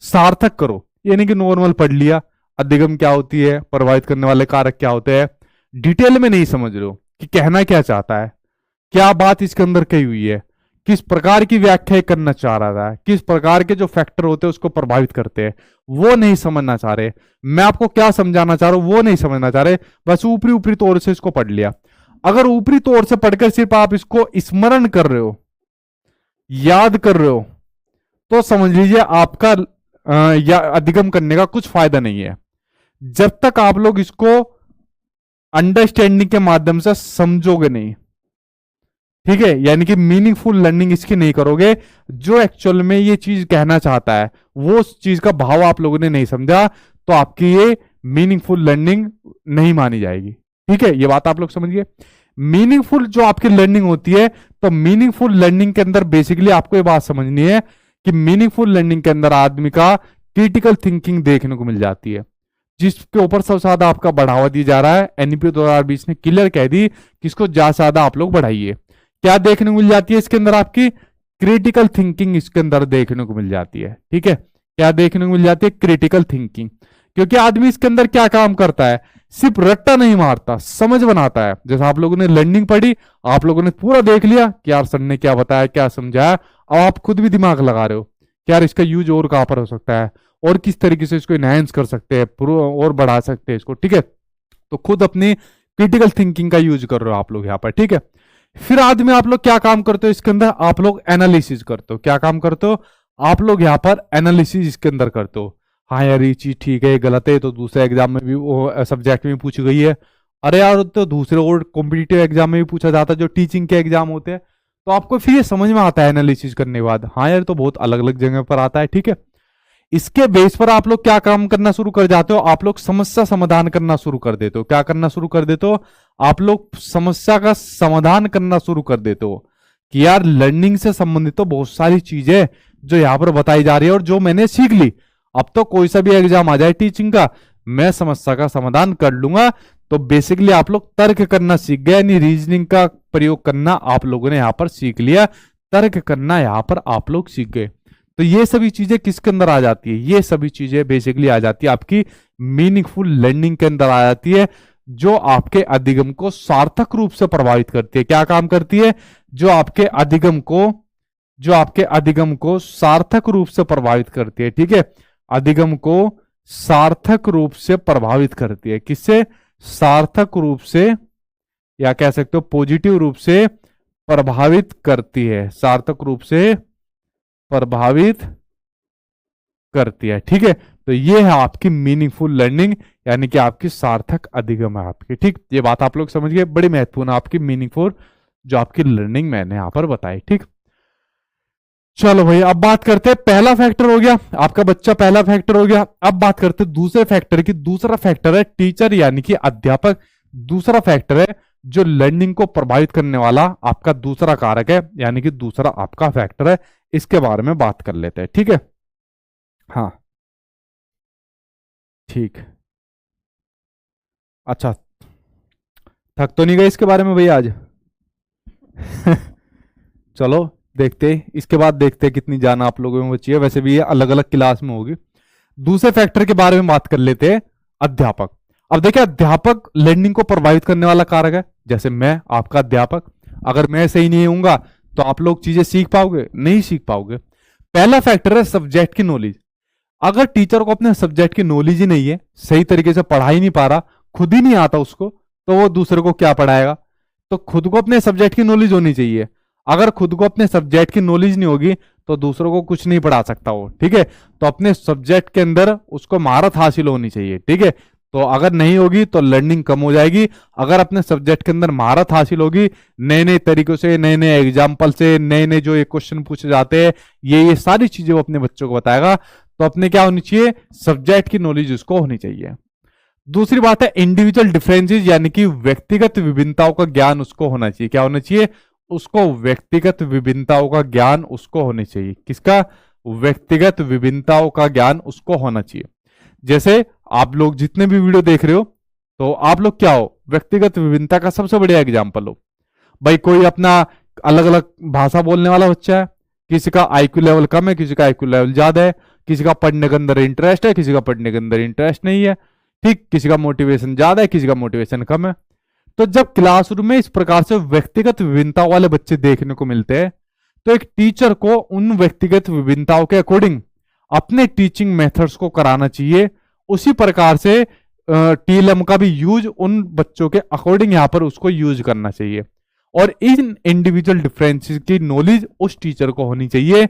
सार्थक करो। यानी कि नॉर्मल पढ़ लिया, अधिगम क्या होती है, प्रभावित करने वाले कारक क्या होते हैं, डिटेल में नहीं समझ रहे हो कि कहना क्या चाहता है, क्या बात इसके अंदर कही हुई है, किस प्रकार की व्याख्या करना चाह रहा है, किस प्रकार के जो फैक्टर होते हैं उसको प्रभावित करते हैं, वो नहीं समझना चाह रहे। मैं आपको क्या समझाना चाह रहा हूं वो नहीं समझना चाह रहे, बस ऊपरी ऊपरी तौर से इसको पढ़ लिया। अगर ऊपरी तौर से पढ़कर सिर्फ आप इसको स्मरण कर रहे हो, याद कर रहे हो, तो समझ लीजिए आपका या अधिगम करने का कुछ फायदा नहीं है। जब तक आप लोग इसको अंडरस्टैंडिंग के माध्यम से समझोगे नहीं, ठीक है, यानी कि मीनिंगफुल लर्निंग इसकी नहीं करोगे, जो एक्चुअल में ये चीज कहना चाहता है वो उस चीज का भाव आप लोगों ने नहीं समझा, तो आपकी ये मीनिंगफुल लर्निंग नहीं मानी जाएगी। ठीक है, ये बात आप लोग समझिए। मीनिंगफुल जो आपकी लर्निंग होती है, तो मीनिंगफुल लर्निंग के अंदर बेसिकली आपको ये बात समझनी है कि मीनिंगफुल लर्निंग के अंदर आदमी का क्रिटिकल थिंकिंग देखने को मिल जाती है, जिसके ऊपर सबसे ज्यादा आपका बढ़ावा दिया जा रहा है। एनईपी 2020 ने क्लियर कह दी कि इसको ज्यादा से ज्यादा आप लोग बढ़ाइए। क्या देखने को मिल जाती है इसके अंदर, आपकी क्रिटिकल थिंकिंग इसके अंदर देखने को मिल जाती है। ठीक है, क्या देखने को मिल जाती है, क्रिटिकल थिंकिंग, क्योंकि आदमी इसके अंदर क्या काम करता है, सिर्फ रट्टा नहीं मारता, समझ बनाता है। जैसे आप लोगों ने लर्निंग पढ़ी, आप लोगों ने पूरा देख लिया कि यार सर ने क्या बताया, क्या समझाया, अब आप खुद भी दिमाग लगा रहे हो कि यार इसका यूज और कहां पर हो सकता है, और किस तरीके से इसको इनहेंस कर सकते हैं और बढ़ा सकते हैं इसको। ठीक है, तो खुद अपनी क्रिटिकल थिंकिंग का यूज कर रहे हो आप लोग यहाँ पर। ठीक है, फिर आदमी आप लोग क्या काम करते हो इसके अंदर, आप लोग एनालिसिस करते हो। क्या काम करते हो आप लोग यहाँ पर, एनालिसिस इसके अंदर करते हो। हाँ यार ये चीज ठीक है, ये गलत है, तो दूसरे एग्जाम में भी वो सब्जेक्ट में पूछी गई है। अरे यार तो दूसरे और कॉम्पिटिटिव एग्जाम में भी पूछा जाता है, जो टीचिंग के एग्जाम होते हैं, तो आपको फिर ये समझ में आता है एनालिसिस करने के बाद, हाँ यार तो बहुत अलग अलग जगह पर आता है। ठीक है, इसके बेस पर आप लोग क्या काम करना शुरू कर जाते हो, आप लोग समस्या समाधान करना शुरू कर देते हो। क्या करना शुरू कर देते हो, आप लोग समस्या का समाधान करना शुरू कर देते हो कि यार लर्निंग से संबंधित तो बहुत सारी चीजें जो यहां पर बताई जा रही है और जो मैंने सीख ली, अब तो कोई सा भी एग्जाम आ जाए टीचिंग का, मैं समस्या का समाधान कर लूंगा। तो बेसिकली आप लोग तर्क करना सीख गए, यानी रीजनिंग का प्रयोग करना आप लोगों ने यहां पर सीख लिया, तर्क करना यहां पर आप लोग सीख गए। तो ये सभी चीजें किसके अंदर आ जाती है, ये सभी चीजें बेसिकली आ जाती है आपकी मीनिंगफुल लर्निंग के अंदर आ जाती है, जो आपके अधिगम को सार्थक रूप से प्रभावित करती है। क्या काम करती है, जो आपके अधिगम को सार्थक रूप से प्रभावित करती है। ठीक है, अधिगम को सार्थक रूप से प्रभावित करती है। किससे, सार्थक रूप से, या कह सकते हो पॉजिटिव रूप से प्रभावित करती है, सार्थक रूप से प्रभावित करती है। ठीक है, तो ये है आपकी मीनिंगफुल लर्निंग, यानी कि आपकी सार्थक अधिगम है आपकी। ठीक, ये बात आप लोग समझ गए, बड़ी महत्वपूर्ण आपकी मीनिंगफुल जो आपकी लर्निंग मैंने यहां पर बताई। ठीक, चलो भाई अब बात करते हैं, पहला फैक्टर हो गया आपका बच्चा, पहला फैक्टर हो गया। अब बात करते हैं दूसरे फैक्टर की। दूसरा फैक्टर है टीचर यानी कि अध्यापक। दूसरा फैक्टर है जो लर्निंग को प्रभावित करने वाला आपका दूसरा कारक है, यानी कि दूसरा आपका फैक्टर है। इसके बारे में बात कर लेते हैं। ठीक है, हाँ ठीक, अच्छा थक तो नहीं गए इसके बारे में भैया आज? चलो देखते, इसके बाद देखते कितनी जान आप लोगों में बची है। वैसे भी ये अलग अलग क्लास में होगी। दूसरे फैक्टर के बारे में बात कर लेते हैं, अध्यापक। अब देखिए अध्यापक लर्निंग को प्रभावित करने वाला कारक है। जैसे मैं आपका अध्यापक, अगर मैं सही नहीं होऊंगा तो आप लोग चीजें सीख पाओगे, नहीं सीख पाओगे। पहला फैक्टर है सब्जेक्ट की नॉलेज। अगर टीचर को अपने सब्जेक्ट की नॉलेज ही नहीं है, सही तरीके से पढ़ा ही नहीं पा रहा, खुद ही नहीं आता उसको, तो वो दूसरे को क्या पढ़ाएगा? तो खुद को अपने सब्जेक्ट की नॉलेज होनी चाहिए। अगर खुद को अपने सब्जेक्ट की नॉलेज नहीं होगी तो दूसरों को कुछ नहीं पढ़ा सकता वो। ठीक है, तो अपने सब्जेक्ट के अंदर उसको महारत हासिल होनी चाहिए। ठीक है, तो अगर नहीं होगी तो लर्निंग कम हो जाएगी। अगर अपने सब्जेक्ट के अंदर महारत हासिल होगी, नए नए तरीकों से, नए नए एग्जाम्पल से, नए नए जो ये क्वेश्चन पूछे जाते हैं, ये सारी चीजें वो अपने बच्चों को बताएगा। तो अपने क्या होनी चाहिए, सब्जेक्ट की नॉलेज उसको होनी चाहिए। दूसरी बात है इंडिविजुअल डिफरेंसेस, यानी कि व्यक्तिगत विभिन्नताओं का ज्ञान उसको होना चाहिए। क्या होना चाहिए, उसको व्यक्तिगत विभिन्नताओं का ज्ञान उसको होना चाहिए। किसका, व्यक्तिगत विभिन्नताओं का ज्ञान उसको होना चाहिए। जैसे आप लोग जितने भी वीडियो देख रहे हो, तो आप लोग क्या हो, व्यक्तिगत विभिन्नता का सबसे बढ़िया एग्जाम्पल हो। भाई कोई अपना अलग अलग भाषा बोलने वाला बच्चा है, किसी का आईक्यू लेवल कम है, किसी का आईक्यू लेवल ज्यादा है, किसी का पढ़ने के अंदर इंटरेस्ट है, किसी का पढ़ने के अंदर इंटरेस्ट नहीं है। ठीक, किसी का मोटिवेशन ज्यादा है, किसी का मोटिवेशन कम है। तो जब क्लासरूम में इस प्रकार से व्यक्तिगत विभिन्नताओं वाले बच्चे देखने को मिलते हैं, तो एक टीचर को उन व्यक्तिगत विभिन्नताओं के अकॉर्डिंग अपने टीचिंग मेथड्स को कराना चाहिए। उसी प्रकार से टीएलएम का भी यूज उन बच्चों के अकॉर्डिंग यहां पर उसको यूज करना चाहिए। और इन इंडिविजुअल डिफरेंसेस की नॉलेज उस टीचर को होनी चाहिए,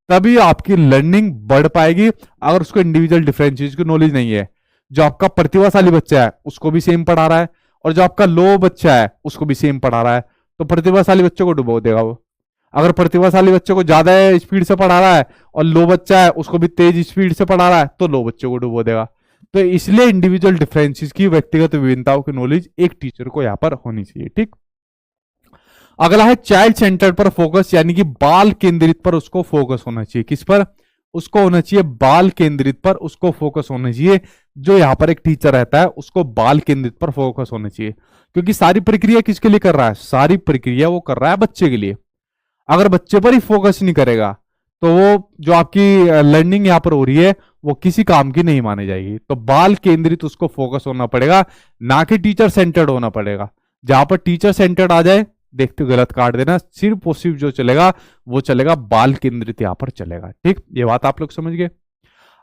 तभी आपकी लर्निंग बढ़ पाएगी। अगर उसको इंडिविजुअल डिफरेंसेस की नॉलेज नहीं है, जो आपका प्रतिभाशाली बच्चा है उसको भी सेम पढ़ा रहा है, और जो आपका लो बच्चा है उसको भी सेम पढ़ा रहा है, तो प्रतिभाशाली बच्चों को डुबो देगा वो। अगर प्रतिभाशाली बच्चों को ज्यादा स्पीड से पढ़ा रहा है और लो बच्चा है उसको भी तेज स्पीड से पढ़ा रहा है, तो लो बच्चों को डुबो देगा। तो इसलिए इंडिविजुअल डिफरेंसेस की, व्यक्तिगत विभिन्नताओं की नॉलेज एक टीचर को यहां पर होनी चाहिए। ठीक, अगला है चाइल्ड सेंटर्ड पर फोकस, यानी कि बाल केंद्रित पर उसको फोकस होना चाहिए। किस पर उसको होना चाहिए, बाल केंद्रित पर उसको फोकस होना चाहिए। जो यहां पर एक टीचर रहता है उसको बाल केंद्रित पर फोकस होना चाहिए, क्योंकि सारी प्रक्रिया किसके लिए कर रहा है, सारी प्रक्रिया वो कर रहा है बच्चे के लिए। अगर बच्चे पर ही फोकस नहीं करेगा तो वो जो आपकी लर्निंग यहां पर हो रही है वो किसी काम की नहीं मानी जाएगी। तो बाल केंद्रित उसको फोकस होना पड़ेगा, ना कि टीचर सेंटर्ड होना पड़ेगा। जहां पर टीचर सेंटर्ड आ जाए, देखते गलत काट देना, सिर्फ और सिर्फ जो चलेगा वो चलेगा बाल केंद्रित यहां पर चलेगा। ठीक, ये बात आप लोग समझ गए।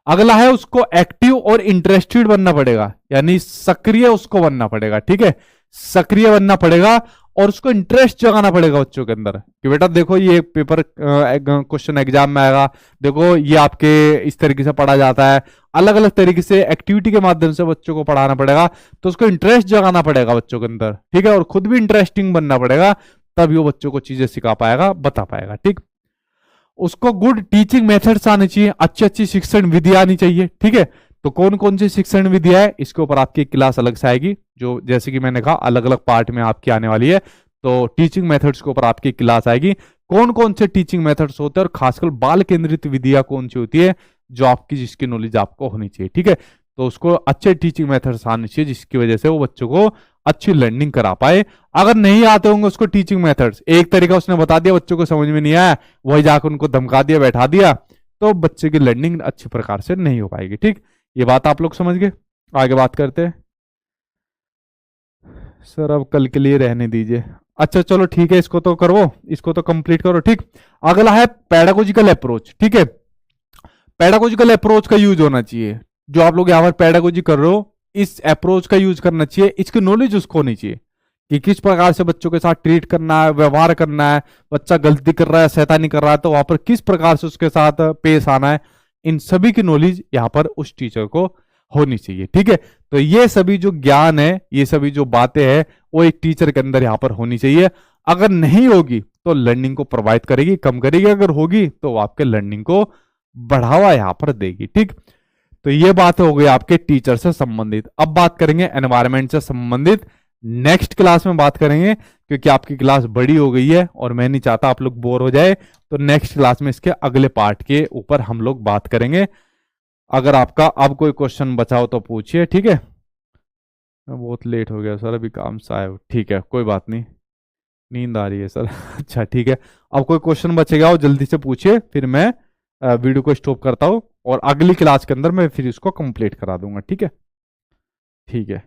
अगला है उसको एक्टिव और इंटरेस्टेड बनना पड़ेगा, यानी सक्रिय उसको बनना पड़ेगा। ठीक है, सक्रिय बनना पड़ेगा और उसको इंटरेस्ट जगाना पड़ेगा बच्चों के अंदर कि बेटा देखो ये पेपर क्वेश्चन एग्जाम में आएगा, देखो ये आपके इस तरीके से पढ़ा जाता है। अलग अलग तरीके से एक्टिविटी के माध्यम से बच्चों को पढ़ाना पड़ेगा, तो उसको इंटरेस्ट जगाना पड़ेगा बच्चों के अंदर। ठीक है, और खुद भी इंटरेस्टिंग बनना पड़ेगा, तभी वो बच्चों को चीजें सिखा पाएगा, बता पाएगा। ठीक, उसको गुड टीचिंग मेथड्स आने चाहिए, अच्छी अच्छी शिक्षण विधियां आनी चाहिए, ठीक है। तो कौन कौन सी शिक्षण विधियां है, इसके ऊपर आपकी क्लास अलग से आएगी, जो जैसे कि मैंने कहा अलग अलग पार्ट में आपकी आने वाली है। तो टीचिंग मेथड्स के ऊपर आपकी क्लास आएगी, कौन कौन से टीचिंग मेथड्स होते हैं और खासकर बाल केंद्रित विधियां कौन सी होती है, जो आपकी जिसकी नॉलेज आपको होनी चाहिए, ठीक है। तो उसको अच्छे टीचिंग मेथड्स आने चाहिए जिसकी वजह से वो बच्चों को अच्छी लर्निंग करा पाए। अगर नहीं आते होंगे उसको टीचिंग मेथड्स, एक तरीका उसने बता दिया, बच्चों को समझ में नहीं आया, वही जाकर उनको धमका दिया, बैठा दिया, तो बच्चे की लर्निंग अच्छी प्रकार से नहीं हो पाएगी, ठीक। ये बात आप लोग समझ गए। आगे बात करते हैं। सर अब कल के लिए रहने दीजिए। अच्छा चलो ठीक है, इसको तो करो, इसको तो कंप्लीट करो, ठीक। अगला है पेडागोजिकल अप्रोच, ठीक है। पेडागोजिकल अप्रोच का यूज होना चाहिए, जो आप लोग यहाँ पर पेडागोजी कर रहे हो इस अप्रोच का यूज करना चाहिए, इसकी नॉलेज उसको होनी चाहिए कि किस प्रकार से बच्चों के साथ ट्रीट करना है, व्यवहार करना है, बच्चा गलती कर रहा है, शैतानी कर रहा है, तो वहां पर किस प्रकार से उसके साथ पेश आना है, इन सभी की नॉलेज यहाँ पर उस टीचर को होनी चाहिए, ठीक है। तो ये सभी जो ज्ञान है, ये सभी जो बातें हैं, वो एक टीचर के अंदर यहाँ पर होनी चाहिए। अगर नहीं होगी तो लर्निंग को प्रोवाइड करेगी, कम करेगी, अगर होगी तो आपके लर्निंग को बढ़ावा यहाँ पर देगी, ठीक। तो ये बात हो गई आपके टीचर से संबंधित। अब बात करेंगे एनवायरनमेंट से संबंधित, नेक्स्ट क्लास में बात करेंगे, क्योंकि आपकी क्लास बड़ी हो गई है और मैं नहीं चाहता आप लोग बोर हो जाए। तो नेक्स्ट क्लास में इसके अगले पार्ट के ऊपर हम लोग बात करेंगे। अगर आपका अब कोई क्वेश्चन बचा हो तो पूछिए, ठीक है। बहुत लेट हो गया सर, अभी काम से आए हो, ठीक है कोई बात नहीं, नींद आ रही है सर अच्छा ठीक है, अब कोई क्वेश्चन बचेगा हो जल्दी से पूछिए, फिर मैं वीडियो को स्टॉप करता हूँ और अगली क्लास के अंदर मैं फिर इसको कंप्लीट करा दूंगा, ठीक है। ठीक है,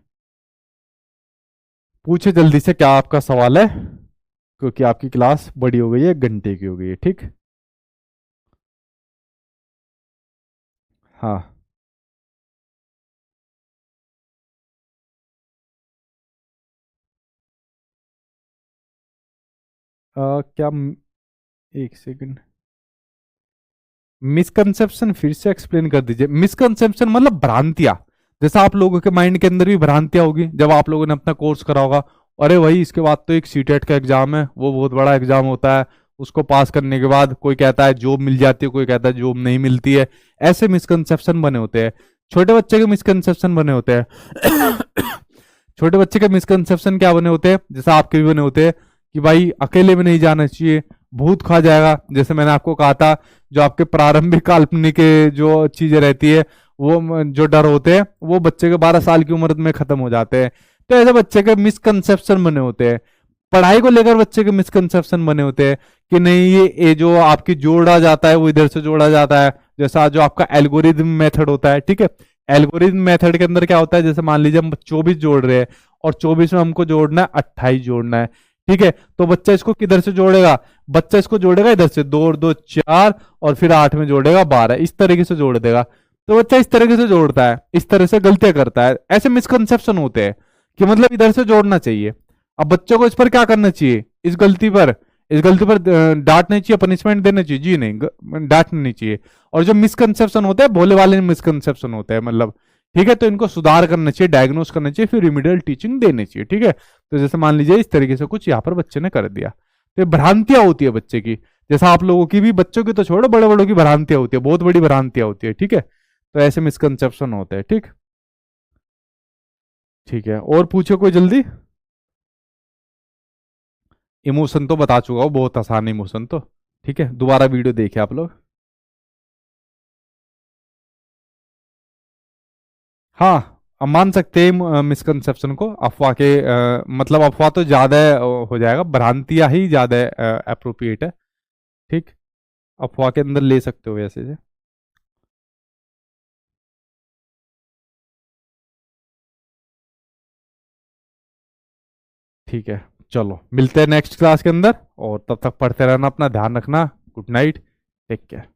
पूछे जल्दी से क्या आपका सवाल है, क्योंकि आपकी क्लास बड़ी हो गई है, 1 घंटे की हो गई है, ठीक। हाँ। क्या एक सेकंड, मिसकंसेप्शन फिर से एक्सप्लेन कर दीजिए। मिसकंसेप्शन मतलब भ्रांतियां, जैसा आप लोगों के माइंड के अंदर भी भ्रांतियां होगी जब आप लोगों ने अपना कोर्स करा होगा, अरे भाई इसके बाद तो एक सीटेट का एग्जाम है, वो बहुत बड़ा एग्जाम होता है, उसको पास करने के बाद कोई कहता है जॉब मिल जाती है, कोई कहता है जॉब नहीं मिलती है। ऐसे मिसकंसेप्शन बने होते हैं, छोटे बच्चे के मिसकंसेप्शन बने होते हैं छोटे बच्चे के मिसकंसेप्शन क्या बने होते हैं, जैसा आपके भी बने होते हैं कि भाई अकेले में नहीं जाना चाहिए, भूत खा जाएगा, जैसे मैंने आपको कहा था, जो आपके प्रारंभिक काल्पनिक जो चीजें रहती है, वो जो डर होते हैं वो बच्चे के 12 साल की उम्र में खत्म हो जाते हैं। तो ऐसे बच्चे के मिसकंसेप्शन बने होते हैं। पढ़ाई को लेकर बच्चे के मिसकंसेप्शन बने होते हैं कि नहीं ये जो आपकी जोड़ा जाता है वो इधर से जोड़ा जाता है, जैसा जो आपका एल्गोरिदम मेथड होता है, ठीक है। एल्गोरिदम मेथड के अंदर क्या होता है, जैसे मान लीजिए हम 24 जोड़ रहे हैं और 24 में हमको जोड़ना है 28 जोड़ना है, ठीक है। तो बच्चा इसको किधर से जोड़ेगा, बच्चा इसको जोड़ेगा इधर से, 2 और 2 4, और फिर 8 में जोड़ेगा 12, इस तरीके से जोड़ देगा। तो बच्चा इस तरीके से जोड़ता है, इस तरह से गलतियां करता है, ऐसे मिसकंसेप्शन होते हैं कि मतलब इधर से जोड़ना चाहिए। अब बच्चों को इस पर क्या करना चाहिए, इस गलती पर डांटना चाहिए, पनिशमेंट देना चाहिए, जी नहीं, डांटना नहीं चाहिए। और जो मिसकंसेप्शन होते हैं भोले वाले मिसकंसेप्शन होते हैं, मतलब ठीक है, तो इनको सुधार करना चाहिए, डायग्नोस करना चाहिए, फिर रिमीडियल टीचिंग देनी चाहिए, ठीक है। तो जैसे मान लीजिए इस तरीके से कुछ यहाँ पर बच्चे ने कर दिया, तो ये भ्रांतियां होती है बच्चे की, जैसा आप लोगों की भी, बच्चों की तो छोड़ो, बड़े बड़ों की भ्रांतियां होती है, बहुत बड़ी भ्रांतियां होती है, ठीक है। तो ऐसे मिसकंसेप्शन होते हैं, ठीक। ठीक है, और पूछो कोई जल्दी। इमोशन तो बता चुका हूँ, बहुत आसान इमोशन तो, ठीक है, दोबारा वीडियो देखे आप लोग। हाँ, अब मान सकते हैं मिसकंसेप्शन को, अफवाह के मतलब अफवाह तो ज्यादा हो जाएगा, भ्रांतियां ही ज्यादा अप्रोप्रिएट है, ठीक। अफवाह के अंदर ले सकते हो ऐसे से। ठीक है, चलो मिलते हैं नेक्स्ट क्लास के अंदर, और तब तक पढ़ते रहना, अपना ध्यान रखना, गुड नाइट, टेक केयर।